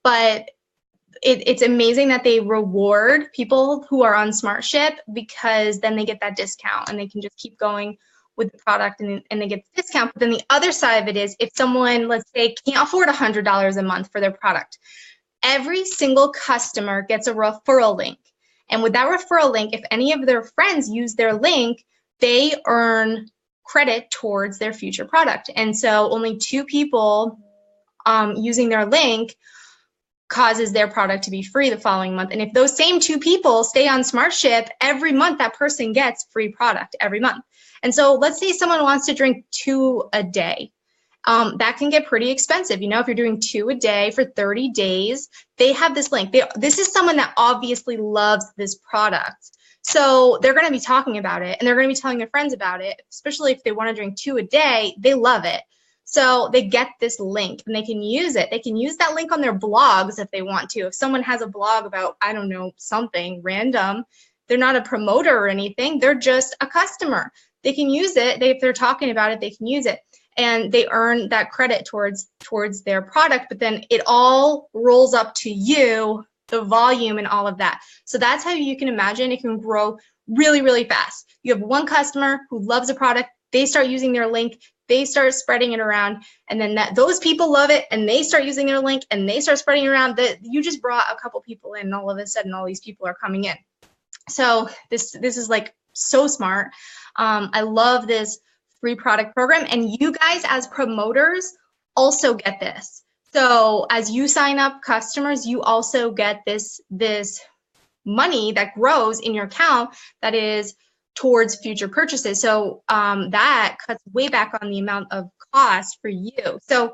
But it's amazing that they reward people who are on SmartShip, because then they get that discount and they can just keep going with the product and they get the discount. But then the other side of it is, if someone, let's say, can't afford $100 a month for their product, every single customer gets a referral link. And with that referral link, if any of their friends use their link, they earn credit towards their future product. And so only 2 people using their link causes their product to be free the following month. And if those same 2 people stay on SmartShip, every month that person gets free product every month. And so let's say someone wants to drink 2 a day. That can get pretty expensive. You know, if you're doing 2 a day for 30 days, they have this link. This is someone that obviously loves this product. So they're going to be talking about it, and they're going to be telling their friends about it, especially if they want to drink 2 a day. They love it. So they get this link and they can use it. They can use that link on their blogs if they want to. If someone has a blog about, I don't know, something random, they're not a promoter or anything. They're just a customer. They can use it. If they're talking about it, they can use it. And they earn that credit towards their product. But then it all rolls up to you, the volume and all of that. So that's how you can imagine it can grow really, really fast. You have one customer who loves a product. They start using their link. They start spreading it around, and then those people love it, and they start using their link, and they start spreading it around. That you just brought a couple people in, and all of a sudden, all these people are coming in. So this is like so smart. I love this free product program, and you guys as promoters also get this. So as you sign up customers, you also get this money that grows in your account that is towards future purchases. So that cuts way back on the amount of cost for you. So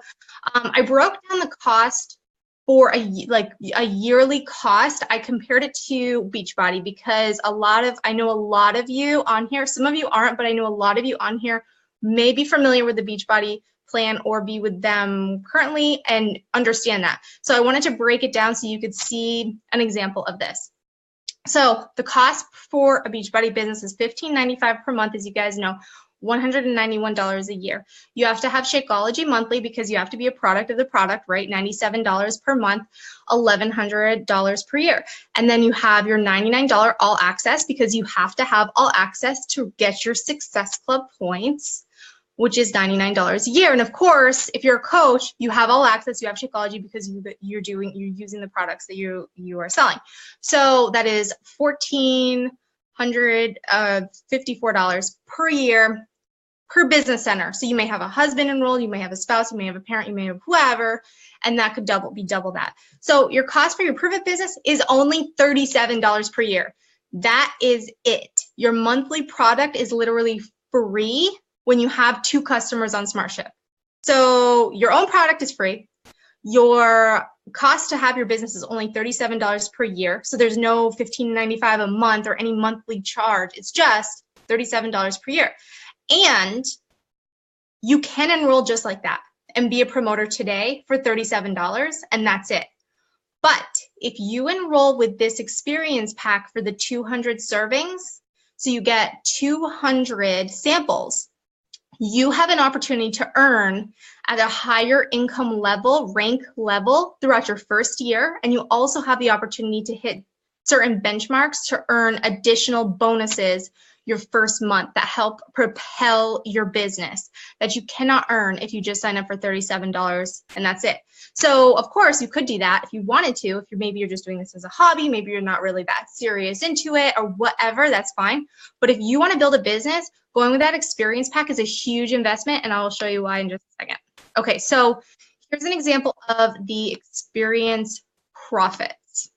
I broke down the cost for a yearly cost. I compared it to Beachbody, because I know a lot of you on here, some of you aren't, but I know a lot of you on here may be familiar with the Beachbody plan or be with them currently and understand that. So I wanted to break it down so you could see an example of this. So the cost for a Beachbody business is $15.95 per month, as you guys know, $191 a year. You have to have Shakeology monthly because you have to be a product of the product, right? $97 per month, $1,100 per year. And then you have your $99 all access, because you have to have all access to get your Success Club points, which is $99 a year. And of course, if you're a coach, you have all access, you have Shakeology, because you're using the products that you are selling. So that is $1,454 per year per business center. So you may have a husband enrolled, you may have a spouse, you may have a parent, you may have whoever, and that could be double that. So your cost for your Pruvit business is only $37 per year. That is it. Your monthly product is literally free when you have 2 customers on SmartShip. So your own product is free. Your cost to have your business is only $37 per year. So there's no $15.95 a month or any monthly charge. It's just $37 per year. And you can enroll just like that and be a promoter today for $37, and that's it. But if you enroll with this experience pack for the 200 servings, so you get 200 samples, you have an opportunity to earn at a higher income level, rank level throughout your first year. And you also have the opportunity to hit certain benchmarks to earn additional bonuses your first month that help propel your business that you cannot earn if you just sign up for $37 and that's it. So of course you could do that if you wanted to. If maybe you're just doing this as a hobby, maybe you're not really that serious into it or whatever, that's fine. But if you want to build a business, going with that experience pack is a huge investment, and I will show you why in just a second. Okay, so here's an example of the experience profits.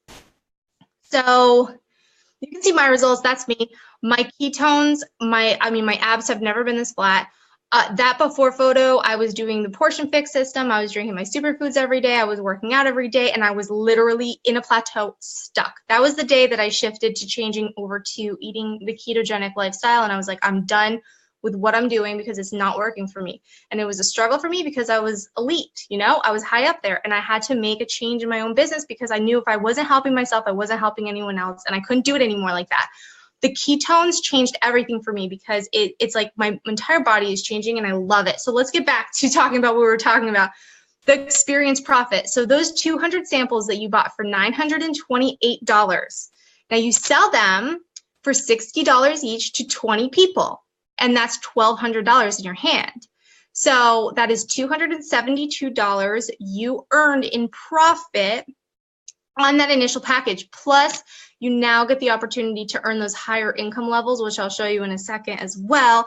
So you can see my results. That's me. My ketones, my abs have never been this flat. That before photo, I was doing the portion fix system. I was drinking my superfoods every day. I was working out every day, and I was literally in a plateau, stuck. That was the day that I shifted to changing over to eating the ketogenic lifestyle, and I was like, I'm done with what I'm doing because it's not working for me. And it was a struggle for me because I was elite, you know, I was high up there, and I had to make a change in my own business because I knew if I wasn't helping myself, I wasn't helping anyone else, and I couldn't do it anymore like that. The ketones changed everything for me because it's like my entire body is changing and I love it. So let's get back to talking about what we were talking about. the experience profit. So those 200 samples that you bought for $928, now you sell them for $60 each to 20 people, and that's $1,200 in your hand. So that is $272 you earned in profit on that initial package. Plus, you now get the opportunity to earn those higher income levels, which I'll show you in a second as well.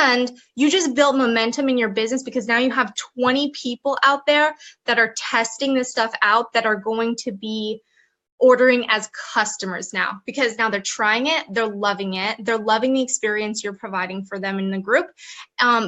And you just build momentum in your business because now you have 20 people out there that are testing this stuff out that are going to be ordering as customers now, because now they're trying it, they're loving the experience you're providing for them in the group,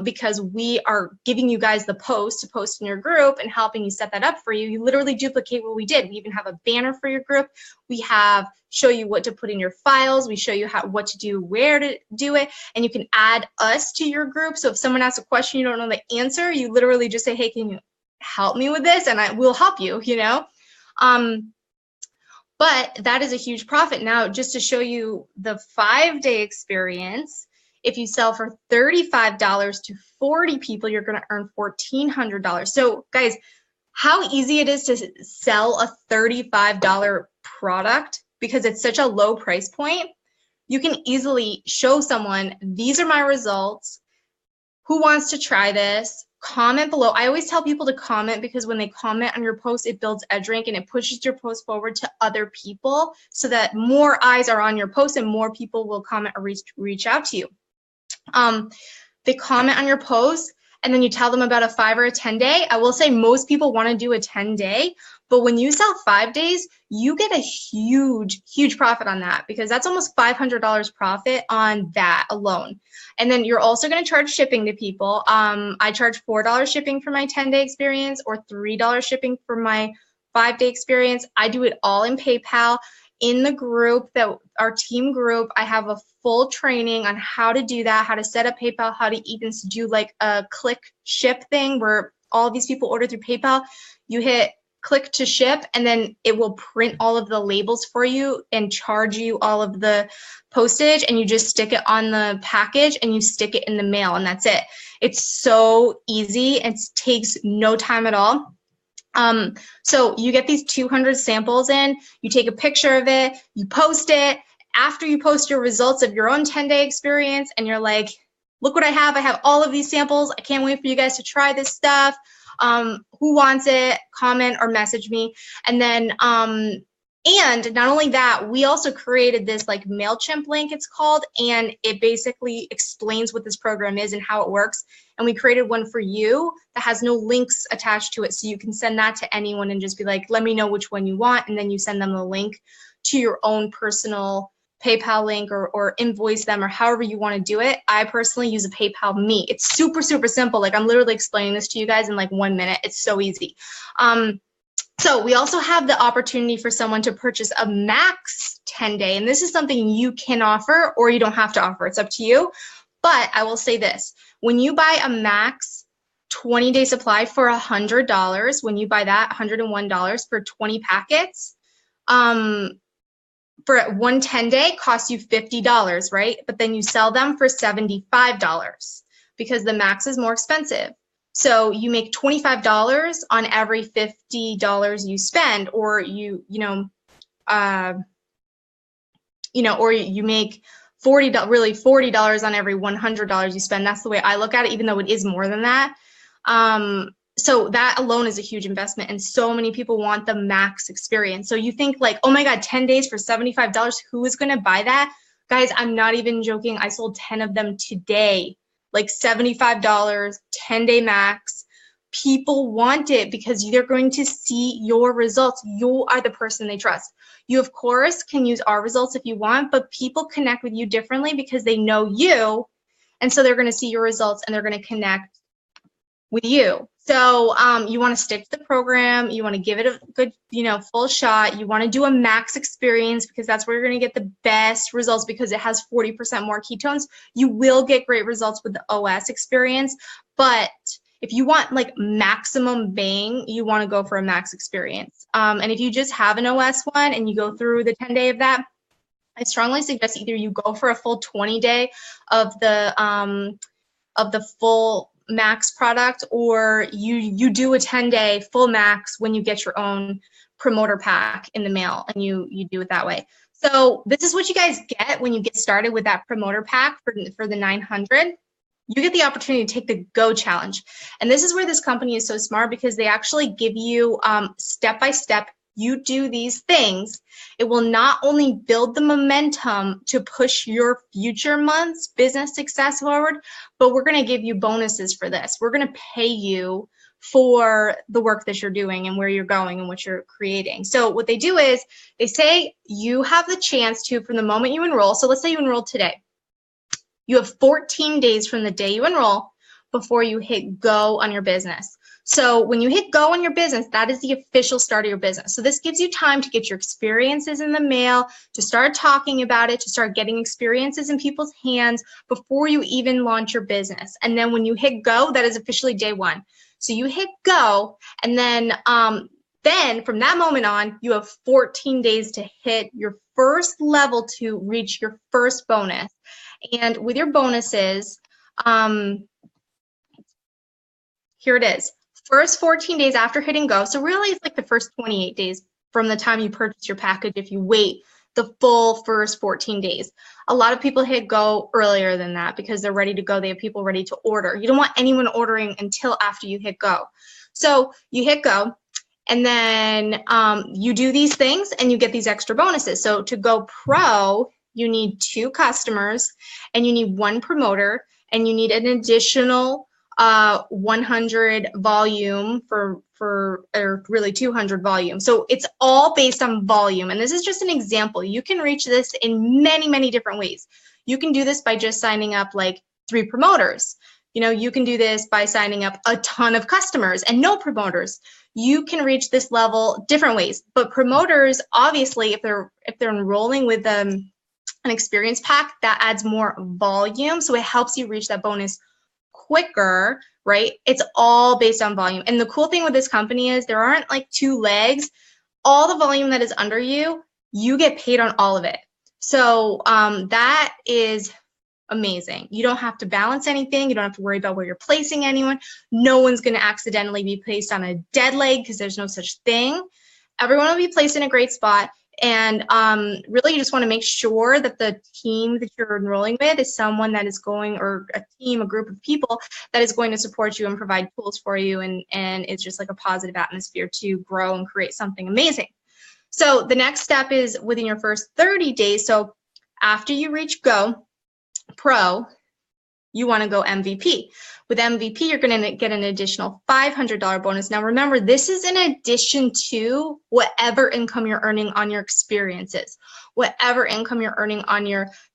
because we are giving you guys the post to post in your group and helping you set that up for you. You literally duplicate what we did. We even have a banner for your group. We have show you what to put in your files. We show you what to do, where to do it, and you can add us to your group. So if someone asks a question you don't know the answer, you literally just say, hey, can you help me with this? And I will help you, you know. But that is a huge profit. Now, just to show you the 5-day experience, if you sell for $35 to 40 people, you're going to earn $1,400. So guys, how easy it is to sell a $35 product because it's such a low price point. You can easily show someone, these are my results. Who wants to try this? Comment below. I always tell people to comment because when they comment on your post, it builds edge rank and it pushes your post forward to other people so that more eyes are on your post and more people will comment or reach out to you. They comment on your post and then you tell them about a 5 or a 10-day. I will say most people want to do a 10-day, but when you sell 5 days, you get a huge profit on that because that's almost $500 profit on that alone. And then you're also going to charge shipping to people. I charge $4 shipping for my 10-day experience or $3 shipping for my 5-day experience. I do it all in PayPal. In the group, that our team group, I have a full training on how to do that, how to set up PayPal, how to even do like a click ship thing where all of these people order through PayPal. You hit click to ship and then it will print all of the labels for you and charge you all of the postage, and you just stick it on the package and you stick it in the mail and that's it. It's so easy. It takes no time at all. So you get these 200 samples in, you take a picture of it, you post it. After you post your results of your own 10-day experience and you're like, look what I have all of these samples. I can't wait for you guys to try this stuff. Who wants it? Comment or message me. And then, and not only that, we also created this like MailChimp link, it's called, and it basically explains what this program is and how it works. And we created one for you that has no links attached to it. So you can send that to anyone and just be like, let me know which one you want. And then you send them the link to your own personal PayPal link or invoice them or however you want to do it. I personally use a PayPal Me. It's super simple. Like I'm literally explaining this to you guys in like 1 minute. It's so easy. So we also have the opportunity for someone to purchase a max 10-day. And this is something you can offer or you don't have to offer. It's up to you. But I will say this, when you buy a max 20-day supply for $100, when you buy that $101 for 20 packets, for one 10-day costs you $50, right? But then you sell them for $75 because the max is more expensive. So you make $25 on every $50 you spend, or you make $40 on every $100 you spend. That's the way I look at it, even though it is more than that. So that alone is a huge investment, and so many people want the max experience. So you think like, oh my God, 10 days for $75, who is going to buy that? Guys, I'm not even joking. I sold 10 of them today, like $75, 10-day max. People want it because they're going to see your results. You are the person they trust. You, of course, can use our results if you want, but people connect with you differently because they know you. And so they're going to see your results and they're going to connect with you. So you want to stick to the program. You want to give it a good, full shot. You want to do a max experience because that's where you're going to get the best results because it has 40% more ketones. You will get great results with the OS experience, but if you want like maximum bang, you want to go for a max experience. And if you just have an OS one and you go through the 10-day of that, I strongly suggest either you go for a full 20-day of the full max product, or you do a 10-day full max when you get your own promoter pack in the mail, and you do it that way. So this is what you guys get when you get started with that promoter pack for the 900. You get the opportunity to take the Go Challenge. And this is where this company is so smart, because they actually give you step-by-step. You do these things, it will not only build the momentum to push your future months business success forward, but we're going to give you bonuses for this. We're going to pay you for the work that you're doing and where you're going and what you're creating. So what they do is they say you have the chance to, from the moment you enroll, so let's say you enroll today, you have 14 days from the day you enroll before you hit go on your business. So when you hit go on your business, that is the official start of your business. So this gives you time to get your experiences in the mail, to start talking about it, to start getting experiences in people's hands before you even launch your business. And then when you hit go, that is officially day one. So you hit go, and then from that moment on, you have 14 days to hit your first level to reach your first bonus. And with your bonuses, here it is. First 14 days after hitting go. So really it's like the first 28 days from the time you purchase your package if you wait the full first 14 days. A lot of people hit go earlier than that because they're ready to go. They have people ready to order. You don't want anyone ordering until after you hit go. So you hit go, and then you do these things and you get these extra bonuses. So to go pro, you need 2 customers, and you need 1 promoter, and you need an additional 100 volume or really 200 volume. So it's all based on volume. And this is just an example. You can reach this in many, many different ways. You can do this by just signing up like 3 promoters. You know, you can do this by signing up a ton of customers and no promoters. You can reach this level different ways. But promoters, obviously, if they're enrolling with an experience pack, that adds more volume. So it helps you reach that bonus quicker, right? It's all based on volume. And the cool thing with this company is there aren't like 2 legs. All the volume that is under you, you get paid on all of it. So that is amazing. You don't have to balance anything. You don't have to worry about where you're placing anyone. No one's going to accidentally be placed on a dead leg because there's no such thing. Everyone will be placed in a great spot. And really, you just want to make sure that the team that you're enrolling with is someone that is going, or a team, a group of people that is going to support you and provide tools for you. And it's just like a positive atmosphere to grow and create something amazing. So the next step is within your first 30 days. So after you reach Go Pro, you want to go MVP. With MVP, you're going to get an additional $500 bonus. Now, remember, this is in addition to whatever income you're earning on your experiences, whatever income you're earning on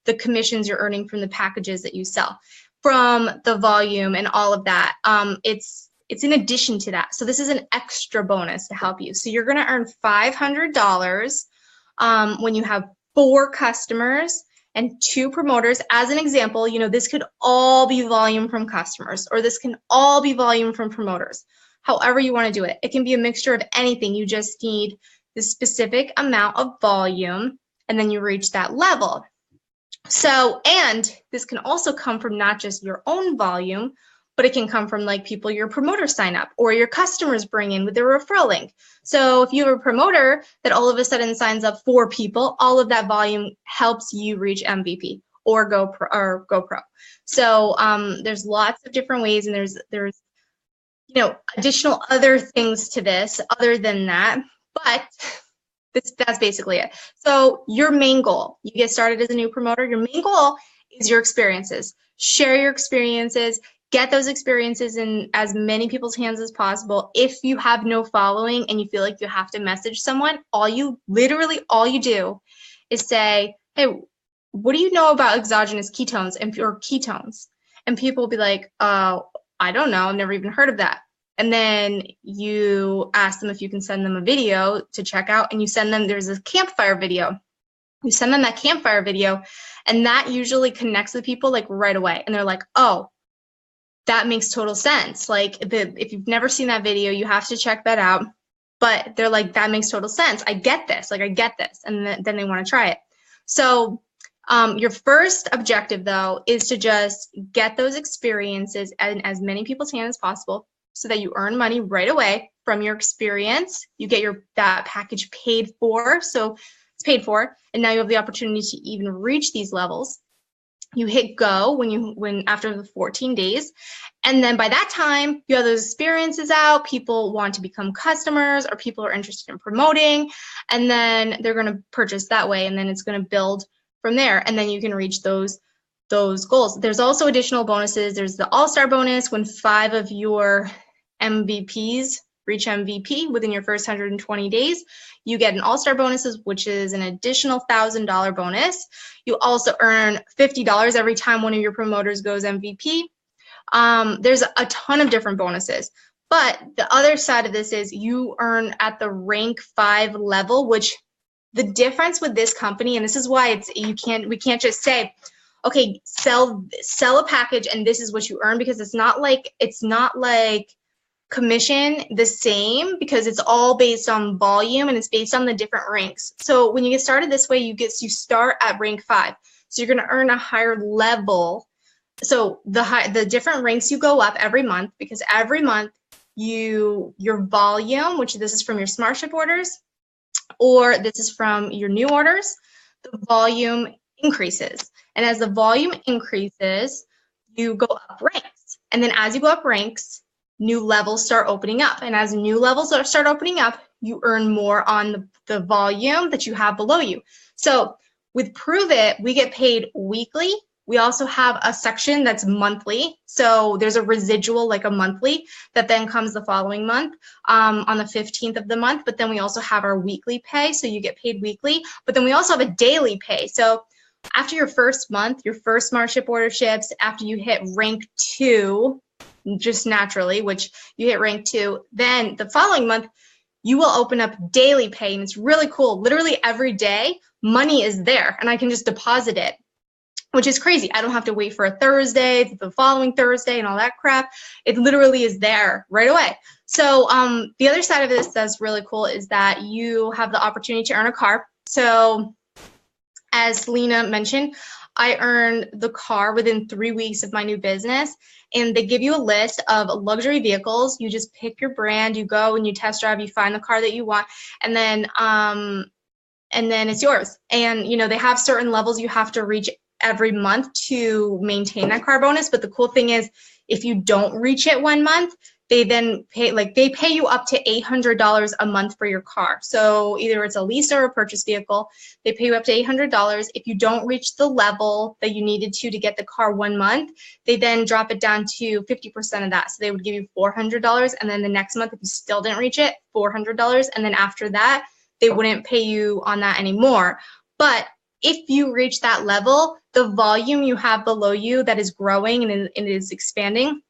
the commissions you're earning from the packages that you sell, from the volume and all of that. It's in addition to that. So this is an extra bonus to help you. So you're going to earn $500 when you have 4 customers and 2 promoters. As an example, you know, this could all be volume from customers, or this can all be volume from promoters. However you want to do it. It can be a mixture of anything. You just need the specific amount of volume, and then you reach that level. So, and this can also come from not just your own volume, but it can come from like people your promoters sign up or your customers bring in with their referral link. So if you have a promoter that all of a sudden signs up 4 people, all of that volume helps you reach MVP or Go Pro. So there's lots of different ways, and there's you know, additional other things to this other than that, but that's basically it. So your main goal, you get started as a new promoter, your main goal is your experiences. Share your experiences. Get those experiences in as many people's hands as possible. If you have no following and you feel like you have to message someone, all you do is say, hey, what do you know about exogenous ketones or ketones? And people will be like, I don't know, I've never even heard of that. And then you ask them if you can send them a video to check out, and you send them, there's a campfire video. You send them that campfire video, and that usually connects with people like right away. And they're like, oh, that makes total sense. Like if you've never seen that video, you have to check that out. But they're like, that makes total sense. I get this. Like I get this. And then they want to try it. So Your first objective, though, is to just get those experiences and as many people's hands as possible so that you earn money right away from your experience. You get that package paid for, so it's paid for, and now you have the opportunity to even reach these levels. You hit go when after the 14 days, and then by that time you have those experiences out. People want to become customers, or people are interested in promoting, and then they're going to purchase that way, and then it's going to build from there, and then you can reach those goals. There's also additional bonuses. There's the all-star bonus when 5 of your MVPs reach MVP within your first 120 days. You get an all-star bonuses, which is an additional $1,000 bonus. You also earn $50 every time one of your promoters goes MVP. There's a ton of different bonuses, but the other side of this is you earn at the rank 5 level, which the difference with this company, and this is why we can't just say, okay, sell a package and this is what you earn, because it's not like commission the same, because it's all based on volume and it's based on the different ranks. So when you get started this way, you start at rank 5. So you're going to earn a higher level. So the different ranks you go up every month, because every month your volume, which this is from your SmartShip orders, or this is from your new orders, the volume increases. And as the volume increases, you go up ranks. And then as you go up ranks, new levels start opening up. And as new levels start opening up, you earn more on the volume that you have below you. So with Pruvit, we get paid weekly. We also have a section that's monthly. So there's a residual, like a monthly, that then comes the following month on the 15th of the month. But then we also have our weekly pay. So you get paid weekly. But then we also have a daily pay. So after your first month, your first SmartShip order ships, after you hit rank 2, just naturally, which you hit rank 2, then the following month, you will open up daily pay. And it's really cool. Literally every day, money is there and I can just deposit it, which is crazy. I don't have to wait for a Thursday, the following Thursday, and all that crap. It literally is there right away. So the other side of this that's really cool is that you have the opportunity to earn a car. So as Selena mentioned, I earned the car within 3 weeks of my new business, and they give you a list of luxury vehicles. You just pick your brand, you go and you test drive, you find the car that you want, and then it's yours. And they have certain levels you have to reach every month to maintain that car bonus. But the cool thing is, if you don't reach it one month, they then pay you up to $800 a month for your car. So either it's a lease or a purchase vehicle, they pay you up to $800. If you don't reach the level that you needed to get the car 1 month, they then drop it down to 50% of that. So they would give you $400, and then the next month, if you still didn't reach it, $400, and then after that, they wouldn't pay you on that anymore. But if you reach that level, the volume you have below you that is growing and it is expanding,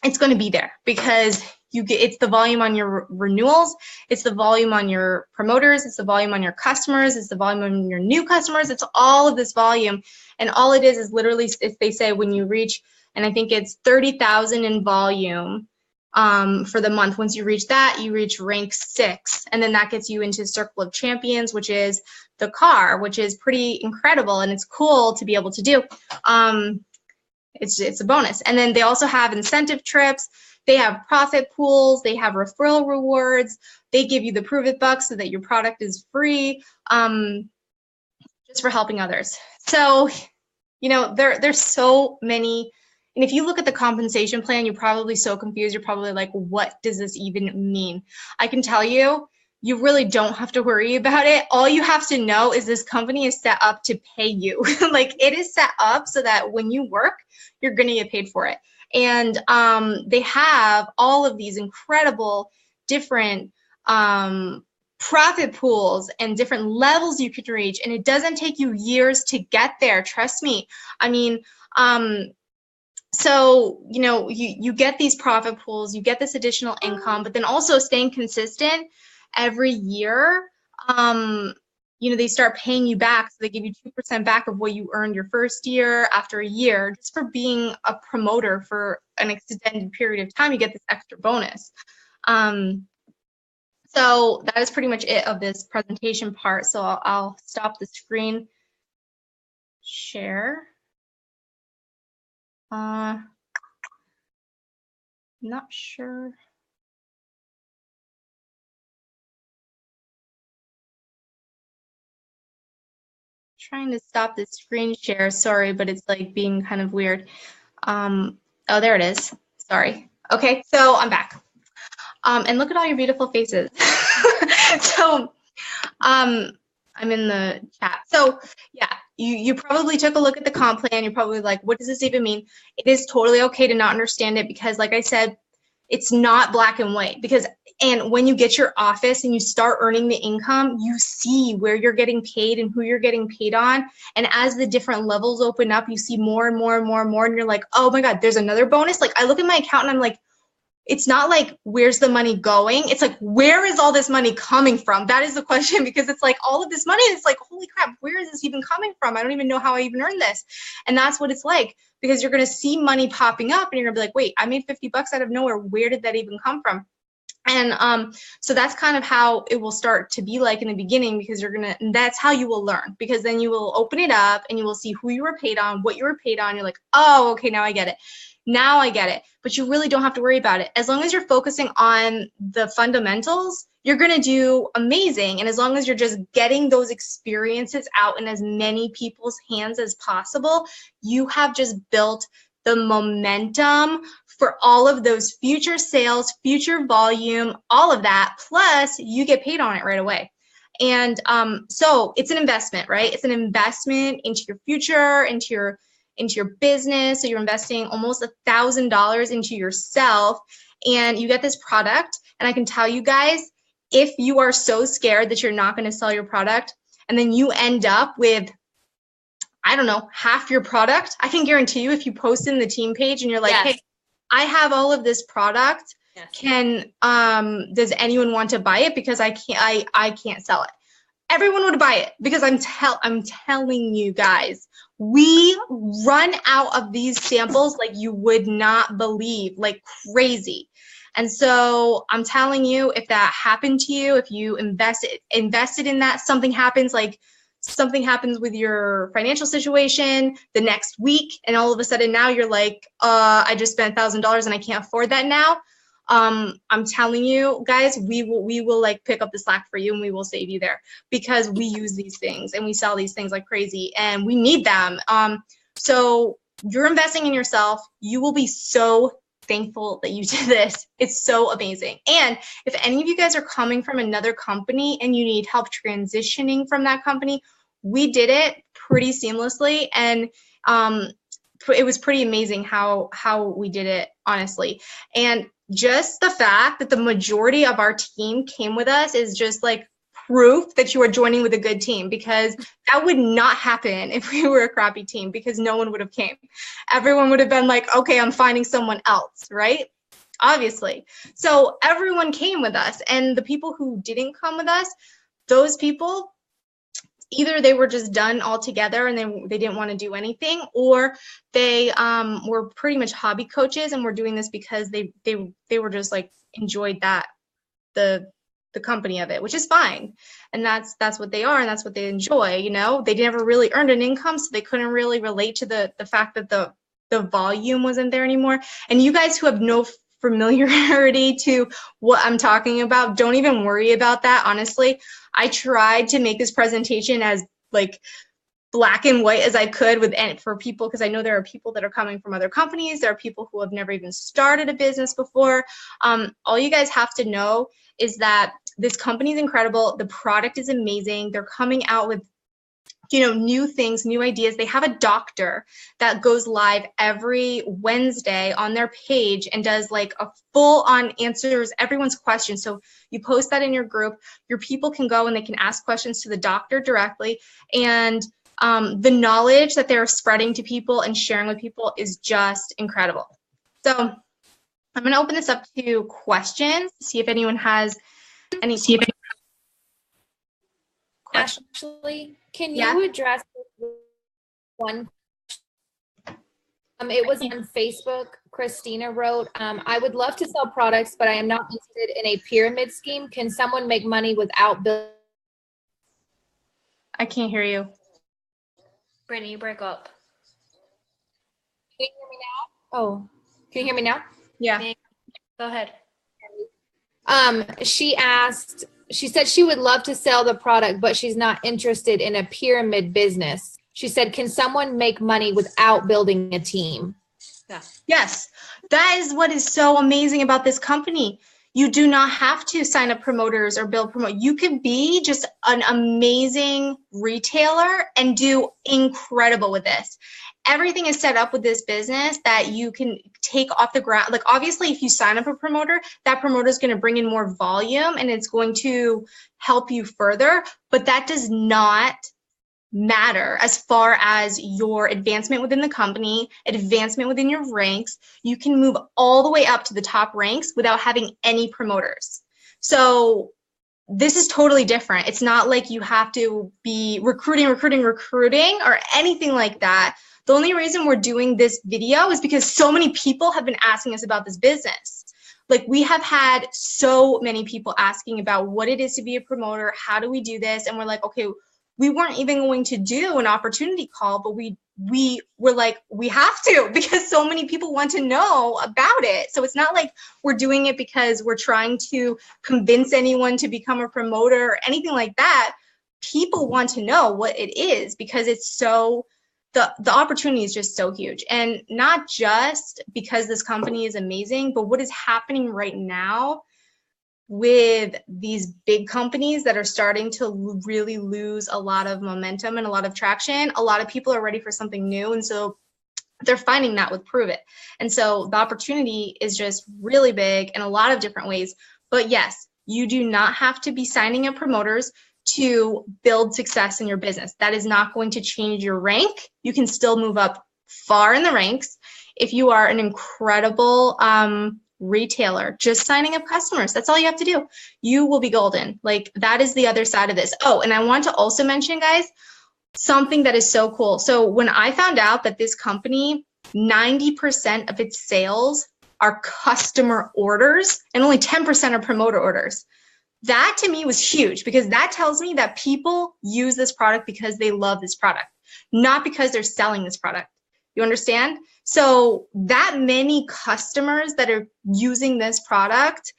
it's going to be there, because it's the volume on your renewals, it's the volume on your promoters, it's the volume on your customers, it's the volume on your new customers. It's all of this volume, and all it is literally, if they say when you reach, and I think it's 30,000 in volume for the month. Once you reach that, you reach rank 6, and then that gets you into Circle of Champions, which is the car, which is pretty incredible, and it's cool to be able to do. It's a bonus. And then they also have incentive trips. They have profit pools. They have referral rewards. They give you the Pruvit bucks so that your product is free, just for helping others. So, there's so many. And if you look at the compensation plan, you're probably so confused. You're probably like, what does this even mean? I can tell you, you really don't have to worry about it. All you have to know is this company is set up to pay you. It is set up so that when you work, you're going to get paid for it. And they have all of these incredible different profit pools and different levels you can reach. And it doesn't take you years to get there. Trust me. I mean, so, you get these profit pools, you get this additional income, but then also staying consistent every year, they start paying you back. So they give you 2% back of what you earned your first year after a year, just for being a promoter for an extended period of time. You get this extra bonus. So that is pretty much it of this presentation part. So I'll stop the screen share. Not sure. Trying to stop the screen share. Sorry, but it's like being kind of weird. Oh, there it is. Sorry. Okay, so I'm back. And look at all your beautiful faces. So, I'm in the chat. So yeah, you probably took a look at the comp plan. You're probably like, what does this even mean? It is totally okay to not understand it because, like I said, it's not black and white. And when you get your office and you start earning the income, you see where you're getting paid and who you're getting paid on. And as the different levels open up, you see more and more and more and more. And you're like, oh my God, there's another bonus. Like I look at my account and I'm like, it's not like, where's the money going? It's like, where is all this money coming from? That is the question, because it's like all of this money, it's like, holy crap, where is this even coming from? I don't even know how I even earned this. And that's what it's like, because you're going to see money popping up and you're going to be like, wait, I made 50 bucks out of nowhere. Where did that even come from? And so that's kind of how it will start to be like in the beginning, because that's how you will learn, because then you will open it up and you will see who you were paid on, what you were paid on. You're like, oh, okay, now I get it. Now I get it. But you really don't have to worry about it. As long as you're focusing on the fundamentals, you're going to do amazing. And as long as you're just getting those experiences out in as many people's hands as possible, you have just built the momentum for all of those future sales, future volume, all of that. Plus, you get paid on it right away. And so it's an investment, right? It's an investment into your future, into your business. So you're investing almost $1,000 into yourself, and you get this product. And I can tell you guys, if you are so scared that you're not going to sell your product, and then you end up with, I don't know, half your product, I can guarantee you, if you post in the team page and you're like, Yes. hey, I have all of this product. Yes. Does anyone want to buy it? Because I can't sell it. Everyone would buy it, because I'm telling you guys, we run out of these samples like you would not believe, like crazy. And so I'm telling you, if that happened to you, if you invested in that, something happens with your financial situation the next week, and all of a sudden now you're like, I just spent $1,000 and I can't afford that now. I'm telling you guys, we will like pick up the slack for you, and we will save you there, because we use these things and we sell these things like crazy and we need them. So you're investing in yourself. You will be so thankful that you did this. It's so amazing. And if any of you guys are coming from another company and you need help transitioning from that company, we did it pretty seamlessly, and it was pretty amazing how we did it, honestly. And just the fact that the majority of our team came with us is just like proof that you are joining with a good team, because that would not happen if we were a crappy team, because no one would have came. Everyone would have been like, okay, I'm finding someone else, right? Obviously. So everyone came with us, and the people who didn't come with us, those people, either they were just done altogether and they didn't want to do anything, or they were pretty much hobby coaches and were doing this because they were just like enjoyed the company of it, which is fine. And that's what they are, and that's what they enjoy. You know, they never really earned an income, so they couldn't really relate to the fact that the volume wasn't there anymore. And you guys who have no familiarity to what I'm talking about, don't even worry about that. Honestly, I tried to make this presentation as like black and white as I could for people, because I know there are people that are coming from other companies. There are people who have never even started a business before. All you guys have to know is that this company is incredible. The product is amazing. They're coming out with new things, new ideas. They have a doctor that goes live every Wednesday on their page and does like a full on answers everyone's questions. So you post that in your group, your people can go and they can ask questions to the doctor directly. And the knowledge that they're spreading to people and sharing with people is just incredible. So I'm going to open this up to questions, see if anyone has any questions. Ashley, can you address one? It was on Facebook. Christina wrote, I would love to sell products, but I am not interested in a pyramid scheme. Can someone make money without building? I can't hear you. Brittany, you break up. Can you hear me now? Oh, can you hear me now? Yeah. Go ahead. She said she would love to sell the product, but she's not interested in a pyramid business. She said, can someone make money without building a team? Yeah. Yes, that is what is so amazing about this company. You do not have to sign up promoters or build promote. You could be just an amazing retailer and do incredible with this. Everything is set up with this business that you can take off the ground. Like obviously if you sign up a promoter, that promoter is going to bring in more volume and it's going to help you further, but that does not matter as far as your advancement within the company, advancement within your ranks. You can move all the way up to the top ranks without having any promoters. So this is totally different. It's not like you have to be recruiting or anything like that. The only reason we're doing this video is because so many people have been asking us about this business. Like we have had so many people asking about what it is to be a promoter, how do we do this? And we're like, okay, we weren't even going to do an opportunity call, but we were like, we have to because so many people want to know about it. So it's not like we're doing it because we're trying to convince anyone to become a promoter or anything like that. People want to know what it is because it's so, the opportunity is just so huge. And not just because this company is amazing, but what is happening right now with these big companies that are starting to really lose a lot of momentum and a lot of traction. A lot of people are ready for something new. And so they're finding that with Pruvit. And so the opportunity is just really big in a lot of different ways. But yes, you do not have to be signing up promoters to build success in your business. That is not going to change your rank. You can still move up far in the ranks. If you are an incredible retailer, just signing up customers, that's all you have to do. You will be golden. Like that is the other side of this. Oh, and I want to also mention, guys, something that is so cool. So when I found out that this company, 90% of its sales are customer orders and only 10% are promoter orders. That to me was huge because that tells me that people use this product because they love this product, not because they're selling this product. You understand? So that many customers that are using this product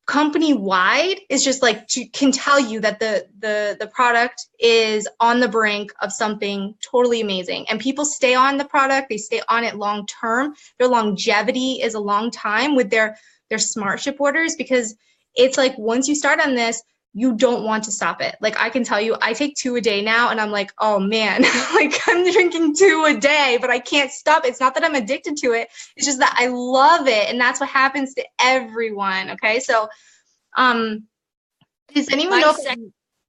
company-wide is just like can tell you that the product is on the brink of something totally amazing. And people stay on the product, they stay on it long term. Their longevity is a long time with their smart ship orders because it's like once you start on this, you don't want to stop it. Like I can tell you, I take 2 a day now and I'm like, oh man, like I'm drinking 2 a day, but I can't stop. It's not that I'm addicted to it. It's just that I love it. And that's what happens to everyone. Okay. So, does anyone know?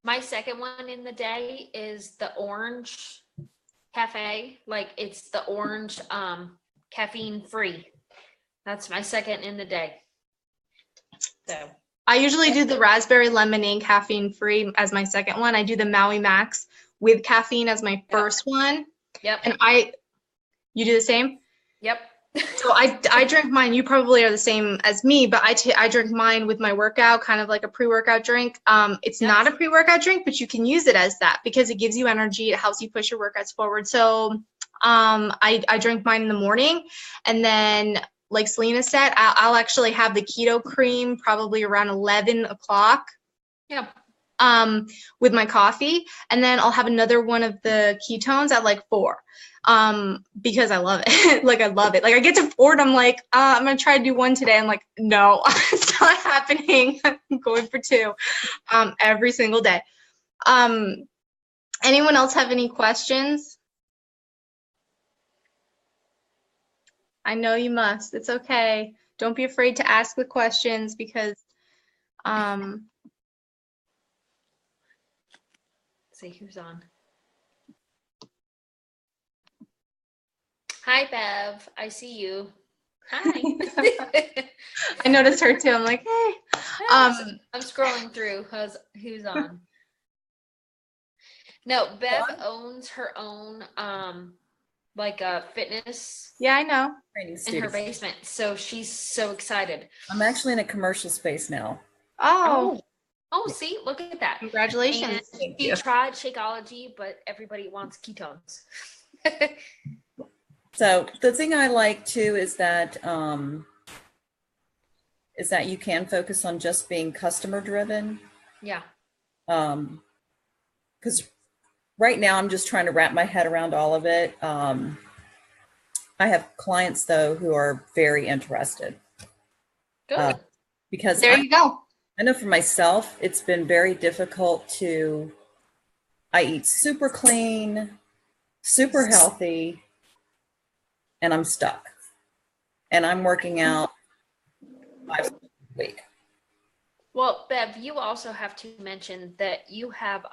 My second one in the day is the orange cafe. Like it's the orange, caffeine free. That's my second in the day. So. I usually do the raspberry lemonade caffeine free as my second one. I do the Maui Max with caffeine as my first one. Yep. And you do the same? Yep. So I drink mine. You probably are the same as me, but I drink mine with my workout, kind of like a pre-workout drink. It's not a pre-workout drink, but you can use it as that because it gives you energy. It helps you push your workouts forward. So I drink mine in the morning, and then like Selena said, I'll actually have the keto cream probably around 11 o'clock. Yeah. With my coffee, and then I'll have another one of the ketones at like 4. Because I love it. Like I love it. Like I get to 4 and I'm like, I'm gonna try to do 1 today. I'm like, no, it's not happening. I'm going for 2 every single day. Anyone else have any questions? I know you must. It's okay. Don't be afraid to ask the questions because Let's see who's on. Hi, Bev. I see you. Hi. I noticed her too. I'm like, hey. I'm scrolling through who's on. No, Bev owns her own like a fitness. Yeah, I know. In her basement. So she's so excited. I'm actually in a commercial space now. Oh. Oh, see, look at that. Congratulations. And she tried Shakeology, but everybody wants ketones. So the thing I like too is that you can focus on just being customer driven. Yeah. Because right now I'm just trying to wrap my head around all of it. I have clients though who are very interested. Good. Because There you go. I know for myself, it's been very difficult I eat super clean, super healthy, and I'm stuck. And I'm working out 5 times a week. Well, Bev, you also have to mention that you have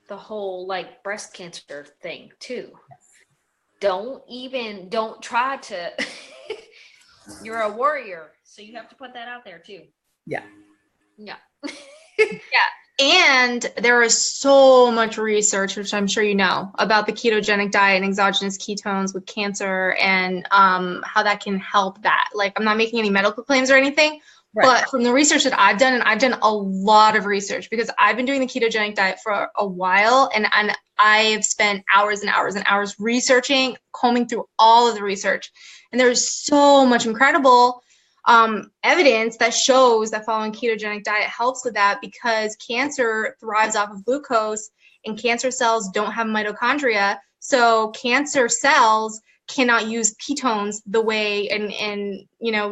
the whole like breast cancer thing too. Don't try to, you're a warrior. So you have to put that out there too. Yeah. Yeah. And there is so much research, which I'm sure you know, about the ketogenic diet and exogenous ketones with cancer and how that can help that. Like, I'm not making any medical claims or anything, but from the research that I've done, and I've done a lot of research because I've been doing the ketogenic diet for a while, and I've spent hours and hours and hours researching, combing through all of the research. And there's so much incredible evidence that shows that following ketogenic diet helps with that, because cancer thrives off of glucose and cancer cells don't have mitochondria. So cancer cells cannot use ketones the way, and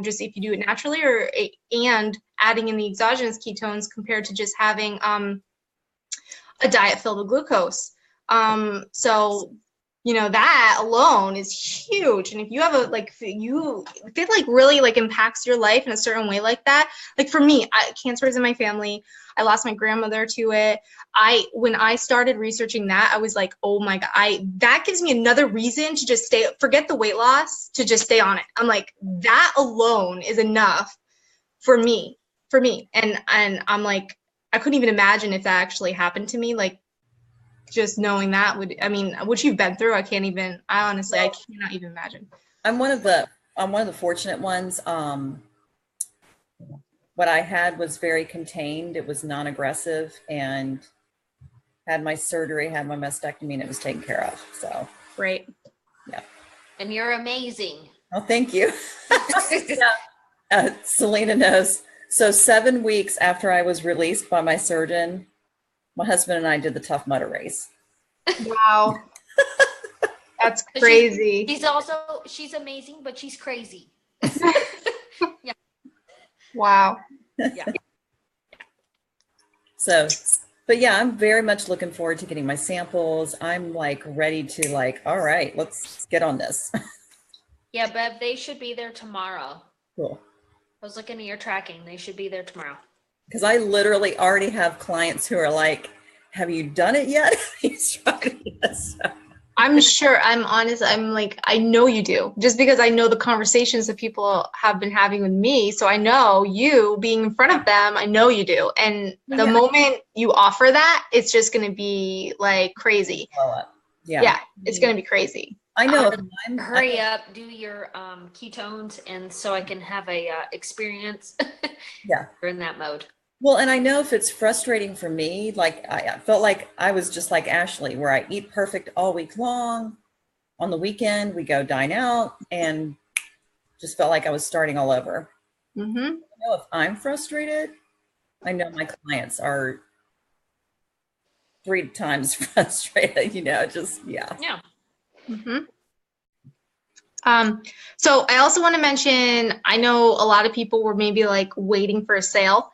just if you do it naturally and adding in the exogenous ketones compared to just having a diet filled with glucose. So that alone is huge. And if you have if it really impacts your life in a certain way like that, like for me, cancer is in my family. I lost my grandmother to it. When I started researching that, I was like, oh my God, that gives me another reason to just forget the weight loss, to just stay on it. I'm like, that alone is enough for me. And I'm like, I couldn't even imagine if that actually happened to me. Like, just knowing that what you've been through, I honestly cannot even imagine. I'm one of the fortunate ones. What I had was very contained. It was non-aggressive, and had my surgery, had my mastectomy, and it was taken care of. So great. Yeah. And you're amazing. Oh, thank you. Selena knows. So 7 weeks after I was released by my surgeon, my husband and I did the Tough Mudder race. Wow. That's crazy. She's amazing, but she's crazy. Yeah. Wow. Yeah. So, but yeah, I'm very much looking forward to getting my samples. I'm ready to all right, let's get on this. Yeah, Bev, they should be there tomorrow. Cool. I was looking at your tracking. They should be there tomorrow. Because I literally already have clients who are like, have you done it yet? I'm sure. I'm honest. I know you do, just because I know the conversations that people have been having with me. So I know you being in front of them, I know you do. And the moment you offer that, it's just going to be crazy. Yeah. It's going to be crazy. I know. Hurry up, do your ketones, and so I can have a experience. Yeah. In that mode. Well, and I know if it's frustrating for me, I felt like I was just like Ashley, where I eat perfect all week long. On the weekend, we go dine out, and just felt like I was starting all over. Mm-hmm. I know if I'm frustrated, I know my clients are 3 times frustrated, yeah. Yeah. Mm-hmm. So I also want to mention, I know a lot of people were maybe waiting for a sale,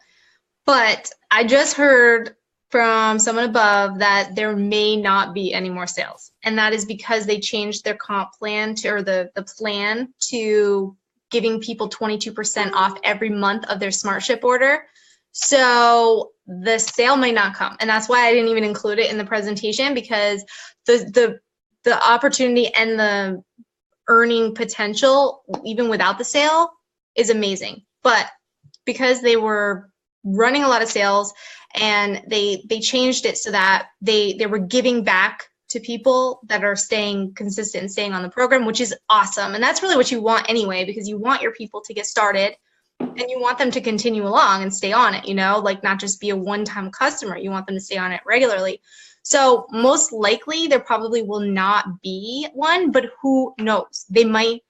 but I just heard from someone above that there may not be any more sales. And that is because they changed their comp plan or the plan to giving people 22% off every month of their Smart Ship order. So the sale might not come. And that's why I didn't even include it in the presentation, because the opportunity and the earning potential, even without the sale, is amazing. But because they were running a lot of sales and they changed it so that they were giving back to people that are staying consistent and staying on the program, which is awesome. And that's really what you want anyway, because you want your people to get started and you want them to continue along and stay on it, you know, like not just be a one-time customer. You want them to stay on it regularly. So most likely there probably will not be one, but who knows? They might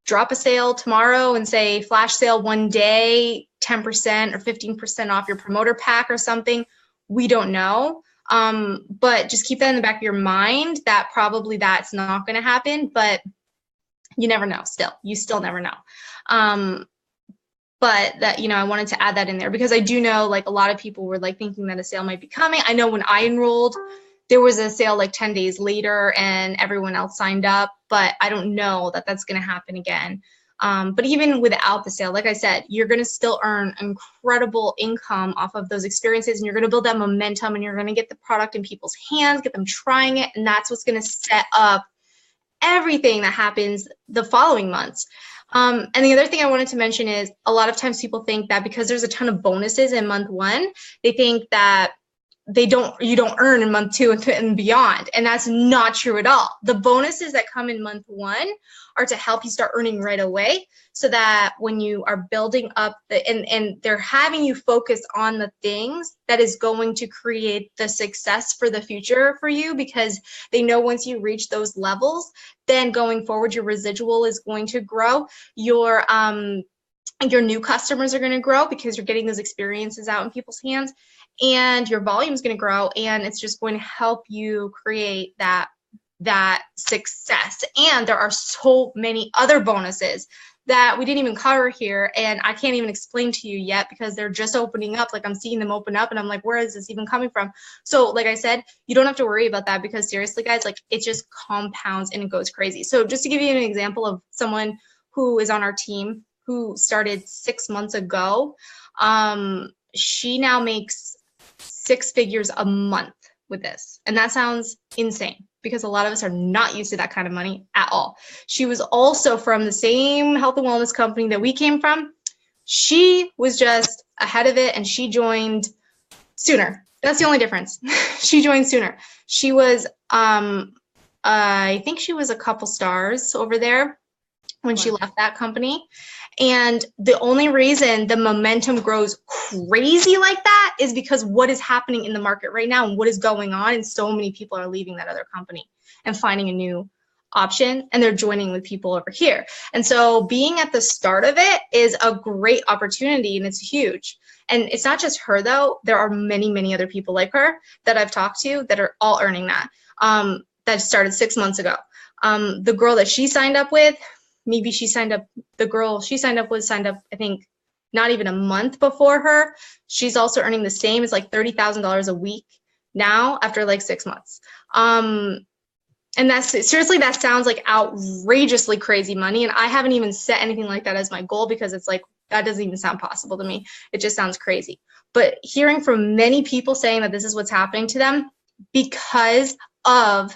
drop a sale tomorrow and say flash sale one day, 10% or 15% off your promoter pack or something. We don't know. But just keep that in the back of your mind that probably that's not going to happen, but you never know. You still never know. But that, you know, I wanted to add that in there because I do know like a lot of people were like thinking that a sale might be coming. I know when I enrolled, there was a sale like 10 days later and everyone else signed up, but I don't know that that's going to happen again. But even without the sale, like I said, you're going to still earn incredible income off of those experiences, and you're going to build that momentum, and you're going to get the product in people's hands, get them trying it, and that's what's going to set up everything that happens the following months. And the other thing I wanted to mention is a lot of times people think that because there's a ton of bonuses in month one, they think that you don't earn in month two and beyond. And that's not true at all. The bonuses that come in month one are to help you start earning right away, so that when you are building up and they're having you focus on the things that is going to create the success for the future for you, because they know once you reach those levels, then going forward, your residual is going to grow. Your new customers are going to grow because you're getting those experiences out in people's hands, and your volume is going to grow, and it's just going to help you create that success. And there are so many other bonuses that we didn't even cover here, and I can't even explain to you yet because they're just opening up. Like I'm seeing them open up and I'm like, where is this even coming from? So like I said, you don't have to worry about that because seriously guys, like it just compounds and it goes crazy. So just to give you an example of someone who is on our team who started 6 months ago, she now makes 6 figures a month with this. And that sounds insane because a lot of us are not used to that kind of money at all. She was also from the same health and wellness company that we came from. She was just ahead of it and she joined sooner. That's the only difference. She joined sooner. She was, I think she was a couple stars over there when she left that company. And the only reason the momentum grows crazy like that is because what is happening in the market right now and what is going on, and so many people are leaving that other company and finding a new option, and they're joining with people over here. And so being at the start of it is a great opportunity, and it's huge. And it's not just her though. There are many, many other people like her that I've talked to that are all earning that, that started 6 months ago. The girl that she signed up with, maybe the girl she signed up with signed up, I think, not even a month before her. She's also earning the same. It's like $30,000 a week now after like 6 months. And that's seriously, that sounds like outrageously crazy money. And I haven't even set anything like that as my goal because it's like, that doesn't even sound possible to me. It just sounds crazy. But hearing from many people saying that this is what's happening to them because of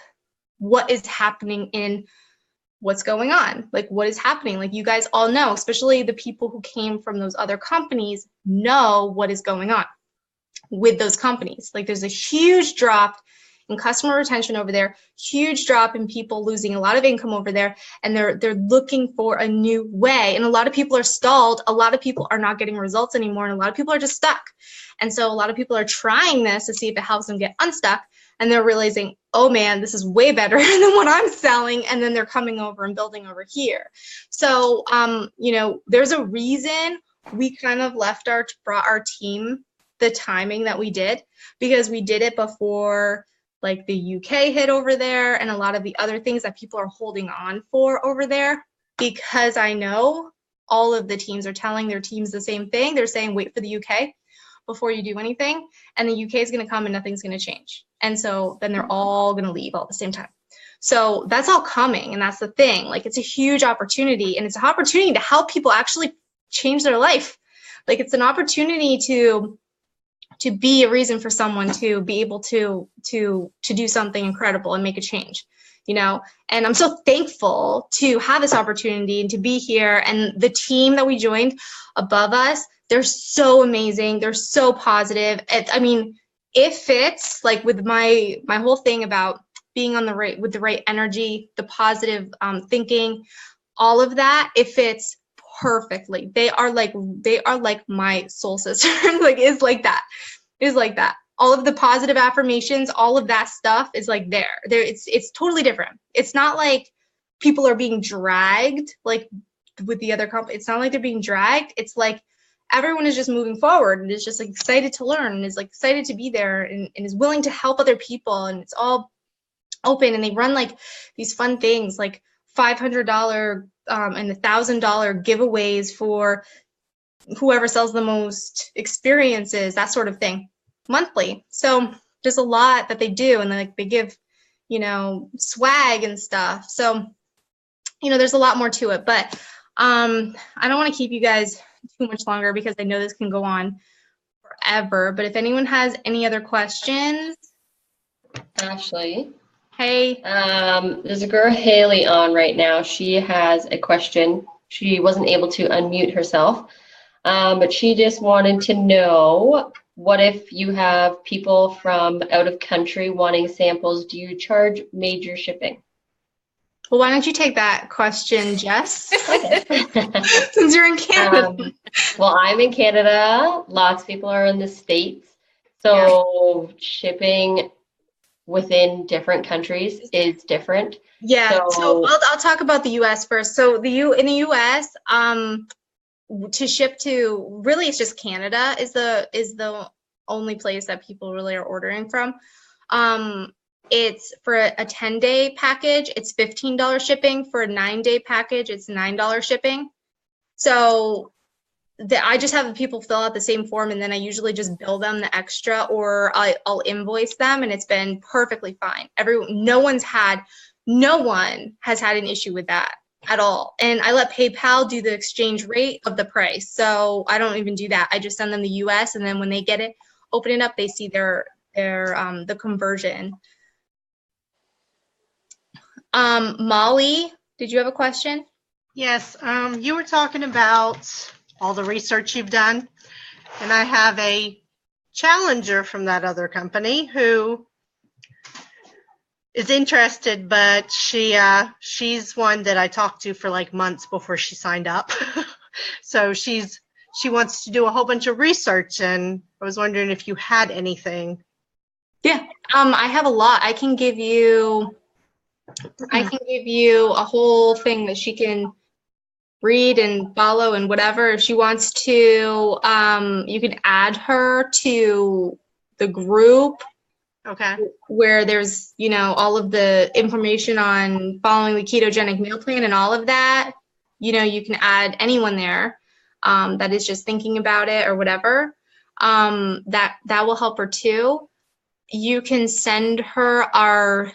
what is happening in what's going on, like what is happening, like you guys all know, especially the people who came from those other companies know what is going on with those companies. Like there's a huge drop in customer retention over there, huge drop in people losing a lot of income over there, and they're looking for a new way. And a lot of people are stalled, a lot of people are not getting results anymore, and a lot of people are just stuck. And so a lot of people are trying this to see if it helps them get unstuck, and they're realizing, oh man, this is way better than what I'm selling, and then they're coming over and building over here. So you know, there's a reason we kind of brought our team the timing that we did, because we did it before like the UK hit over there and a lot of the other things that people are holding on for over there, because I know all of the teams are telling their teams the same thing. They're saying, wait for the UK before you do anything, and the UK is going to come and nothing's going to change. And so then they're all going to leave all at the same time. So that's all coming, and that's the thing. Like it's a huge opportunity, and it's an opportunity to help people actually change their life. Like it's an opportunity to be a reason for someone to be able to do something incredible and make a change, you know. And I'm so thankful to have this opportunity and to be here. And the team that we joined above us, they're so amazing. They're so positive. I mean, it fits like with my whole thing about being on with the right energy, the positive thinking, all of that. It fits perfectly. They are like my soul sister. Like it's like that. It's like that. All of the positive affirmations, all of that stuff is like there. It's totally different. It's not like people are being dragged like with the other company. It's not like they're being dragged. It's like everyone is just moving forward and is just like excited to learn and is like excited to be there and is willing to help other people, and it's all open, and they run like these fun things like $500 and $1,000 giveaways for whoever sells the most experiences, that sort of thing, monthly. So there's a lot that they do, and like they give, you know, swag and stuff. So, you know, there's a lot more to it, but I don't want to keep you guys too much longer because I know this can go on forever. But if anyone has any other questions. Ashley. Hey. There's a girl, Haley, on right now. She has a question. She wasn't able to unmute herself, but she just wanted to know, what if you have people from out of country wanting samples? Do you charge major shipping? Well, why don't you take that question, Jess? Since you're in Canada. Well, I'm in Canada. Lots of people are in the States. So shipping within different countries is different. Yeah. So I'll talk about the U.S. first. So in the U.S., to ship to, really it's just Canada is the only place that people really are ordering from. It's for a 10-day package, it's $15 shipping. For a 9-day package, it's $9 shipping. So I just have people fill out the same form, and then I usually just bill them the extra, or I'll invoice them, and it's been perfectly fine. No one has had an issue with that at all. And I let PayPal do the exchange rate of the price. So I don't even do that. I just send them the US, and then when they get it, open it up, they see the conversion. Molly, did you have a question? Yes, you were talking about all the research you've done, and I have a challenger from that other company who is interested, but she's one that I talked to for like months before she signed up. So she wants to do a whole bunch of research, and I was wondering if you had anything. Yeah, I have a lot. I can give you a whole thing that she can read and follow and whatever. If she wants to, you can add her to the group. Okay. Where there's, you know, all of the information on following the ketogenic meal plan and all of that. You know, you can add anyone there that is just thinking about it or whatever. That will help her too. You can send her our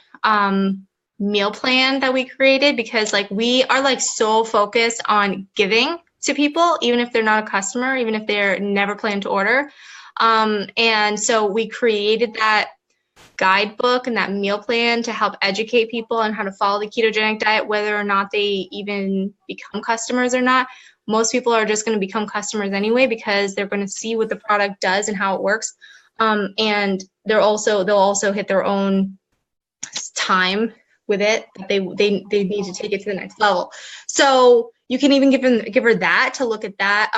meal plan that we created, because like we are like so focused on giving to people, even if they're not a customer, even if they're never plan to order. And so we created that guidebook and that meal plan to help educate people on how to follow the ketogenic diet, whether or not they even become customers or not. Most people are just going to become customers anyway, because they're going to see what the product does and how it works. And they'll also hit their own time with it. They need to take it to the next level. So you can even give her that to look at that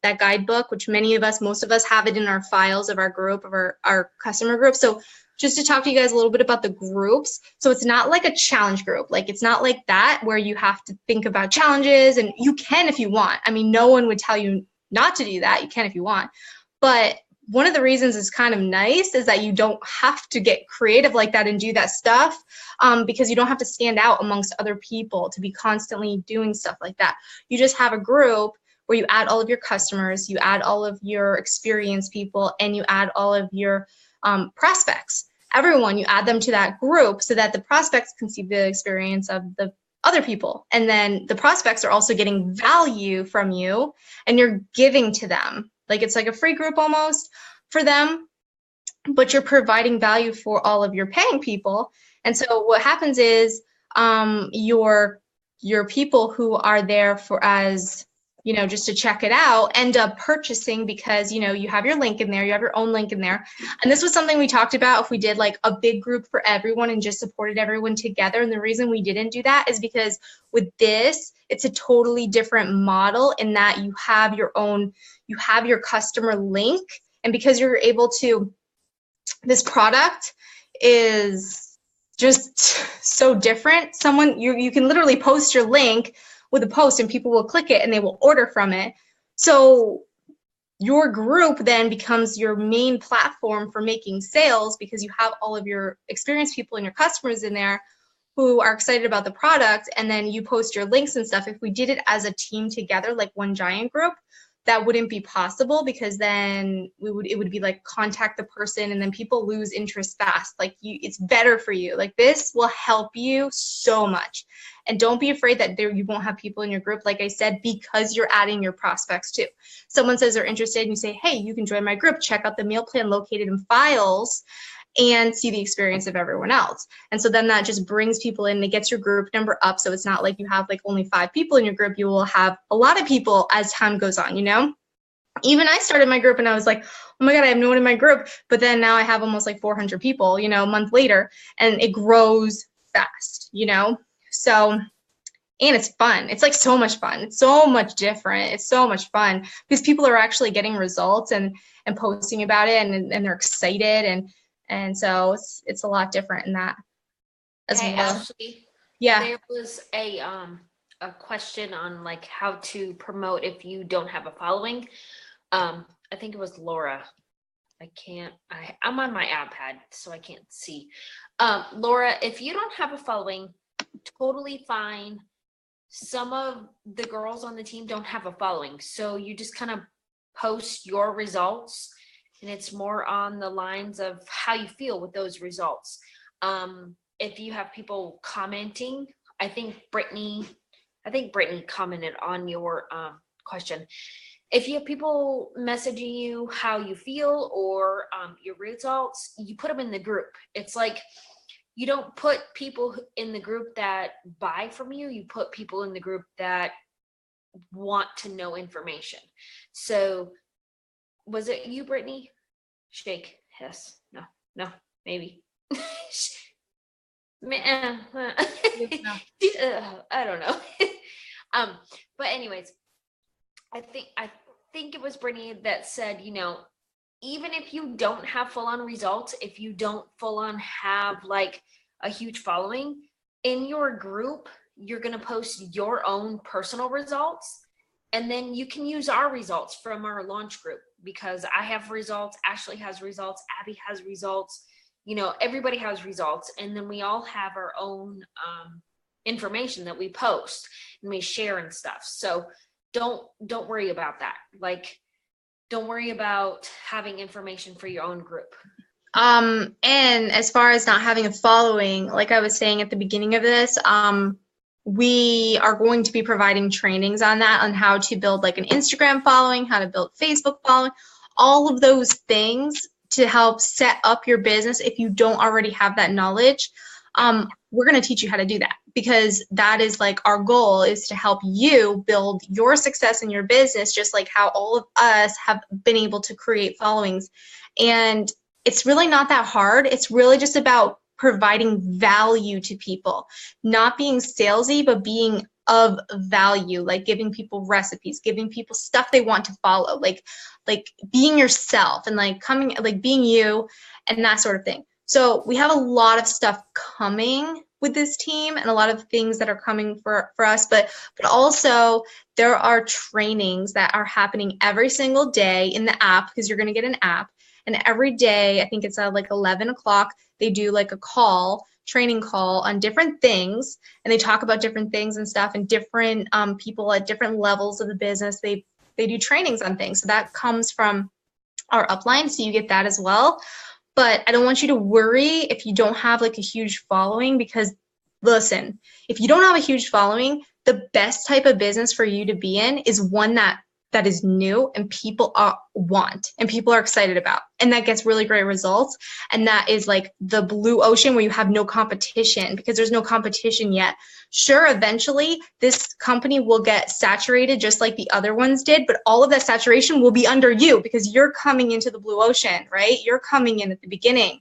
that guidebook, which most of us have it in our files of our group, of our customer group. So just to talk to you guys a little bit about the groups. So it's not like a challenge group. Like it's not like that where you have to think about challenges, and you can if you want. I mean, no one would tell you not to do that. You can if you want. But one of the reasons it's kind of nice is that you don't have to get creative like that and do that stuff, because you don't have to stand out amongst other people to be constantly doing stuff like that. You just have a group where you add all of your customers, you add all of your experienced people, and you add all of your prospects. Everyone, you add them to that group so that the prospects can see the experience of the other people. And then the prospects are also getting value from you, and you're giving to them. Like it's like a free group almost for them, but you're providing value for all of your paying people. And so what happens is your people who are there for as just to check it out, end up purchasing because, you have your link in there, you have your own link in there. And this was something we talked about if we did like a big group for everyone and just supported everyone together. And the reason we didn't do that is because with this, it's a totally different model in that you have your customer link. And because you're able to, this product is just so different. You can literally post your link with a post and people will click it and they will order from it. So your group then becomes your main platform for making sales because you have all of your experienced people and your customers in there who are excited about the product, and then you post your links and stuff. If we did it as a team together, like one giant group, that wouldn't be possible because then it would be like contact the person and then people lose interest fast. Like it's better for you. Like this will help you so much. And don't be afraid that you won't have people in your group, like I said, because you're adding your prospects too. Someone says they're interested and you say, hey, you can join my group, check out the meal plan located in files and see the experience of everyone else. And so then that just brings people in, it gets your group number up. So it's not like you have like only 5 people in your group, you will have a lot of people as time goes on, Even I started my group and I was like, oh my God, I have no one in my group. But then now I have almost like 400 people, a month later, and it grows fast, So, and it's fun. It's like so much fun. It's so much different. It's so much fun because people are actually getting results and posting about it and they're excited. And so it's a lot different in that as Hey, well. Ashley, Yeah. there was a question on like how to promote if you don't have a following. I think it was Laura. I'm on my iPad, so I can't see. Laura, if you don't have a following, totally fine. Some of the girls on the team don't have a following, so you just kind of post your results, and it's more on the lines of how you feel with those results. If you have people commenting, I think Brittany commented on your question. If you have people messaging you how you feel or your results, you put them in the group. It's like you don't put people in the group that buy from you. You put people in the group that want to know information. So was it you, Brittany? Shake. Yes. No, maybe. I don't know. But anyways, I think it was Brittany that said, even if you don't have full-on results, if you don't full-on have like a huge following in your group, you're going to post your own personal results. And then you can use our results from our launch group because I have results, Ashley has results, Abby has results, everybody has results. And then we all have our own information that we post and we share and stuff. So don't worry about that. Like, don't worry about having information for your own group. And as far as not having a following, like I was saying at the beginning of this, we are going to be providing trainings on that, on how to build like an Instagram following, how to build Facebook following, all of those things to help set up your business if you don't already have that knowledge. We're going to teach you how to do that because that is like our goal, is to help you build your success in your business, just like how all of us have been able to create followings. And it's really not that hard. It's really just about providing value to people, not being salesy, but being of value, like giving people recipes, giving people stuff they want to follow, like being yourself and being you and that sort of thing. So we have a lot of stuff coming with this team and a lot of things that are coming for us, but also there are trainings that are happening every single day in the app, because you're going to get an app. And every day, I think it's at like 11 o'clock, they do like a training call on different things, and they talk about different things and stuff, and different people at different levels of the business, they do trainings on things. So that comes from our upline, so you get that as well. But I don't want you to worry if you don't have like a huge following, because listen, if you don't have a huge following, the best type of business for you to be in is one that that is new and people want and people are excited about. And that gets really great results. And that is like the blue ocean where you have no competition because there's no competition yet. Sure, eventually this company will get saturated just like the other ones did, but all of that saturation will be under you because you're coming into the blue ocean, right? You're coming in at the beginning.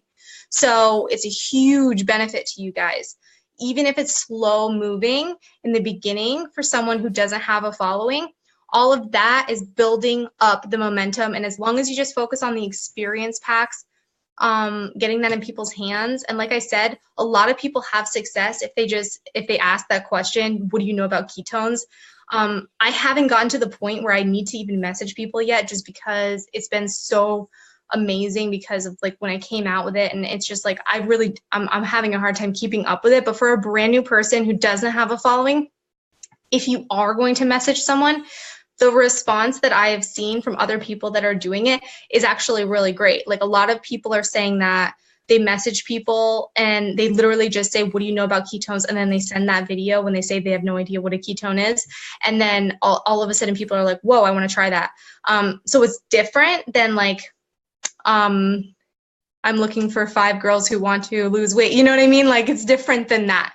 So it's a huge benefit to you guys. Even if it's slow moving in the beginning for someone who doesn't have a following, all of that is building up the momentum. And as long as you just focus on the experience packs, getting that in people's hands. And like I said, a lot of people have success if they ask that question, what do you know about ketones? I haven't gotten to the point where I need to even message people yet, just because it's been so amazing because of like when I came out with it. And it's just like, I'm having a hard time keeping up with it. But for a brand new person who doesn't have a following, if you are going to message someone, the response that I have seen from other people that are doing it is actually really great. Like a lot of people are saying that they message people and they literally just say, what do you know about ketones? And then they send that video when they say they have no idea what a ketone is. And then all of a sudden people are like, whoa, I want to try that. So it's different than like, I'm looking for 5 girls who want to lose weight. You know what I mean? Like it's different than that.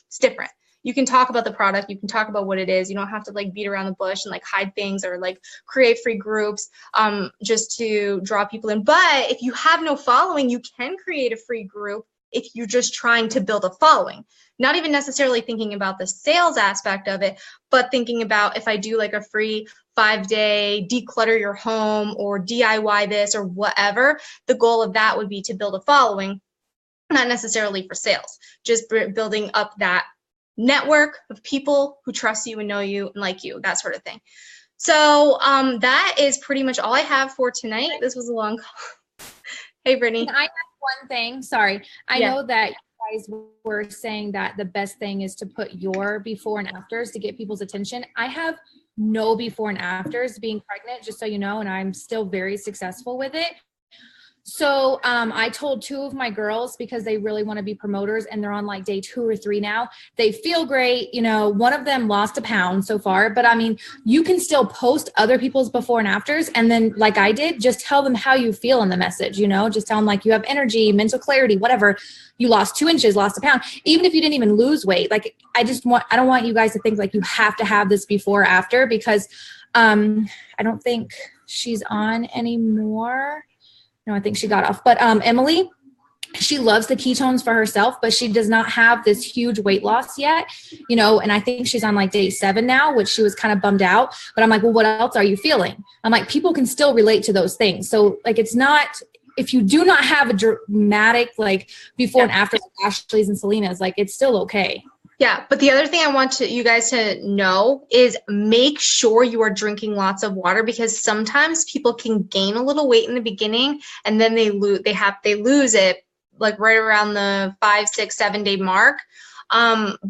It's different. You can talk about the product. You can talk about what it is. You don't have to like beat around the bush and like hide things or like create free groups just to draw people in. But if you have no following, you can create a free group if you're just trying to build a following. Not even necessarily thinking about the sales aspect of it, but thinking about if I do like a free 5-day declutter your home or DIY this or whatever, the goal of that would be to build a following, not necessarily for sales, just building up that network of people who trust you and know you and like you, that sort of thing. So that is pretty much all I have for tonight. This was a long call. Hey, Brittany. Can I add one thing? Sorry. I know that you guys were saying that the best thing is to put your before and afters to get people's attention. I have no before and afters being pregnant, just so you know, and I'm still very successful with it. So I told 2 of my girls because they really want to be promoters and they're on like day 2 or 3 now. They feel great. You know, one of them lost a pound so far, but I mean, you can still post other people's before and afters. And then like I did, just tell them how you feel in the message, you know, just tell them like you have energy, mental clarity, whatever. You lost 2 inches, lost a pound, even if you didn't even lose weight. Like I don't want you guys to think like you have to have this before or after because I don't think she's on anymore. No, I think she got off. But Emily, she loves the ketones for herself, but she does not have this huge weight loss yet, you know, and I think she's on like day 7 now, which she was kind of bummed out. But I'm like, well, what else are you feeling? I'm like, people can still relate to those things. So like, it's not, if you do not have a dramatic like before and after like Ashley's and Selena's, like it's still okay. Yeah, but the other thing I want you guys to know is make sure you are drinking lots of water because sometimes people can gain a little weight in the beginning and then they lose it like right around the 5, 6, 7 day mark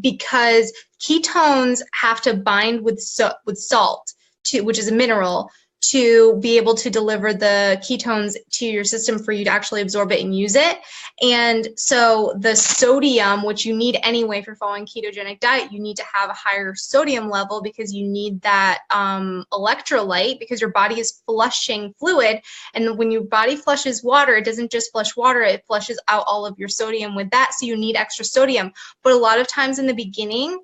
because ketones have to bind with salt, which is a mineral, to be able to deliver the ketones to your system for you to actually absorb it and use it. And so the sodium, which you need anyway for following ketogenic diet, you need to have a higher sodium level because you need that electrolyte because your body is flushing fluid. And when your body flushes water, it doesn't just flush water, it flushes out all of your sodium with that. So you need extra sodium. But a lot of times in the beginning,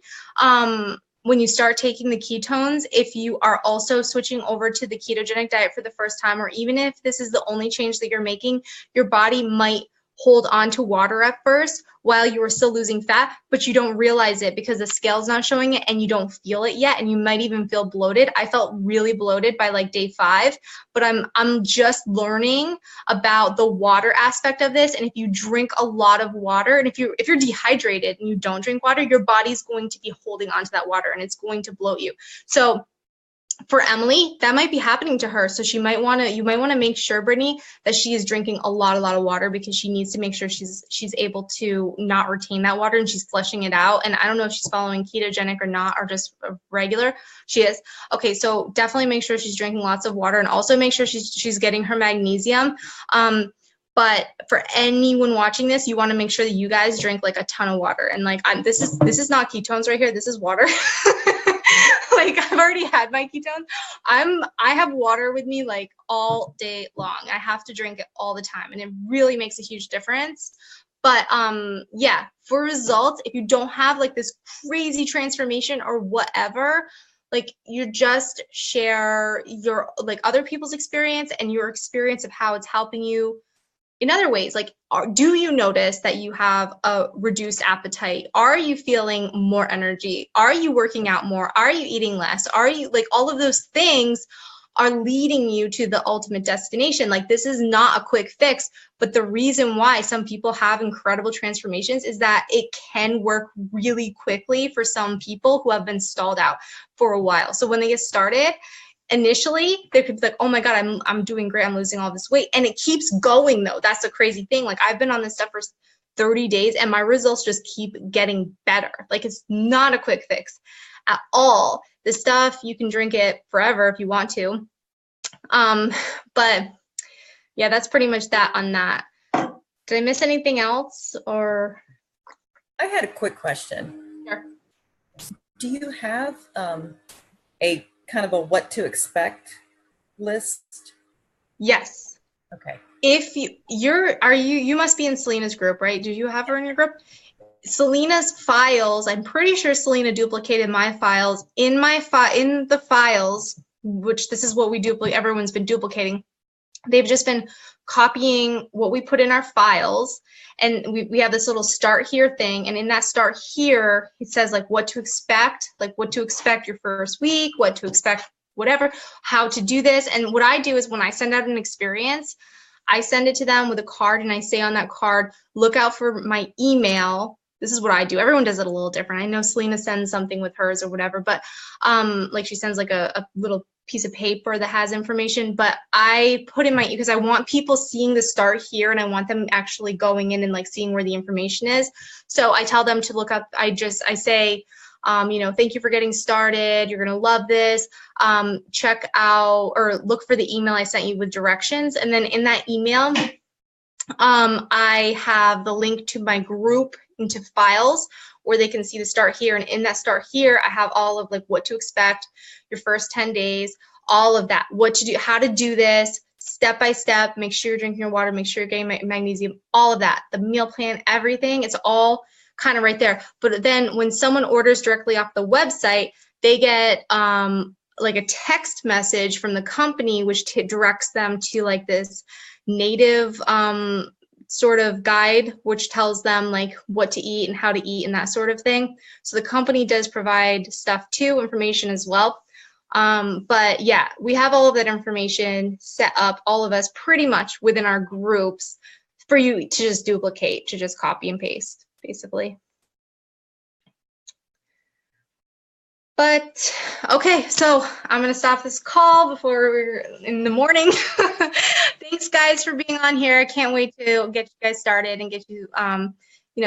when you start taking the ketones, if you are also switching over to the ketogenic diet for the first time, or even if this is the only change that you're making, your body might hold on to water at first while you are still losing fat, but you don't realize it because the scale's not showing it and you don't feel it yet. And you might even feel bloated. I felt really bloated by like day 5, but I'm just learning about the water aspect of this. And if you drink a lot of water, and if you're dehydrated and you don't drink water, your body's going to be holding onto that water and it's going to bloat you. So for Emily, that might be happening to her. So you might want to make sure, Brittany, that she is drinking a lot of water because she needs to make sure she's able to not retain that water and she's flushing it out. And I don't know if she's following ketogenic or not, or just regular. She is. Okay. So definitely make sure she's drinking lots of water and also make sure she's getting her magnesium. But for anyone watching this, you want to make sure that you guys drink like a ton of water. And like, this is not ketones right here. This is water. Like I've already had my ketones. I have water with me like all day long. I have to drink it all the time, and it really makes a huge difference. But yeah, for results, if you don't have like this crazy transformation or whatever, like you just share your like other people's experience and your experience of how it's helping you in other ways. Like, do you notice that you have a reduced appetite? Are you feeling more energy? Are you working out more? Are you eating less? Are you like all of those things are leading you to the ultimate destination? Like, this is not a quick fix, but the reason why some people have incredible transformations is that it can work really quickly for some people who have been stalled out for a while. So when they get started, initially they could be like, oh my God, I'm doing great, I'm losing all this weight, and it keeps going though. That's the crazy thing. Like I've been on this stuff for 30 days and my results just keep getting better. Like it's not a quick fix at all. This stuff, you can drink it forever if you want to. But yeah, that's pretty much that on that. Did I miss anything else? Or I had a quick question. Sure. Do you have a kind of a what to expect list? Yes. Okay. If you must be in Selena's group, right? Do you have her in your group? Selena's files, I'm pretty sure Selena duplicated my files in the files, which this is what we duplicate, everyone's been duplicating. They've just been copying what we put in our files, and we have this little start here thing, and in that start here, it says like what to expect your first week, what to expect, whatever, how to do this. And what I do is when I send out an experience, I send it to them with a card, and I say on that card, look out for my email. This is what I do. Everyone does it a little different. I know Selena sends something with hers or whatever, but like she sends like a little piece of paper that has information, but I put in because I want people seeing the start here, and I want them actually going in and like seeing where the information is. So I tell them to look up, I say, thank you for getting started. You're going to love this. Check out or look for the email I sent you with directions. And then in that email, I have the link to my group into files where they can see the start here. And in that start here, I have all of like what to expect, your first 10 days, all of that, what to do, how to do this step by step, make sure you're drinking your water, make sure you're getting magnesium, all of that, the meal plan, everything, it's all kind of right there. But then when someone orders directly off the website, they get like a text message from the company, which directs them to like this native sort of guide, which tells them like what to eat and how to eat and that sort of thing. So the company does provide stuff too, information as well. But yeah, we have all of that information set up, all of us pretty much within our groups for you to just duplicate, to just copy and paste, basically. But okay, so I'm gonna stop this call before we're in the morning. Thanks guys for being on here. I can't wait to get you guys started and get you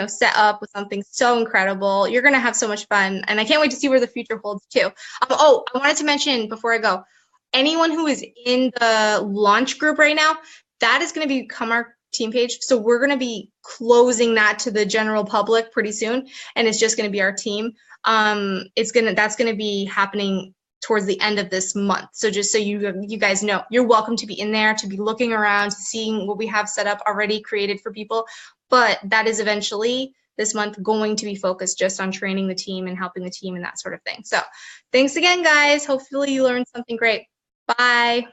set up with something so incredible. You're gonna have so much fun, and I can't wait to see where the future holds too. Oh, I wanted to mention before I go, anyone who is in the launch group right now, that is gonna become our team page. So we're gonna be closing that to the general public pretty soon, and it's just gonna be our team. That's gonna be happening towards the end of this month. So just so you guys know, you're welcome to be in there, to be looking around, seeing what we have set up already created for people. But that is eventually this month going to be focused just on training the team and helping the team and that sort of thing. So thanks again, guys. Hopefully you learned something great. Bye.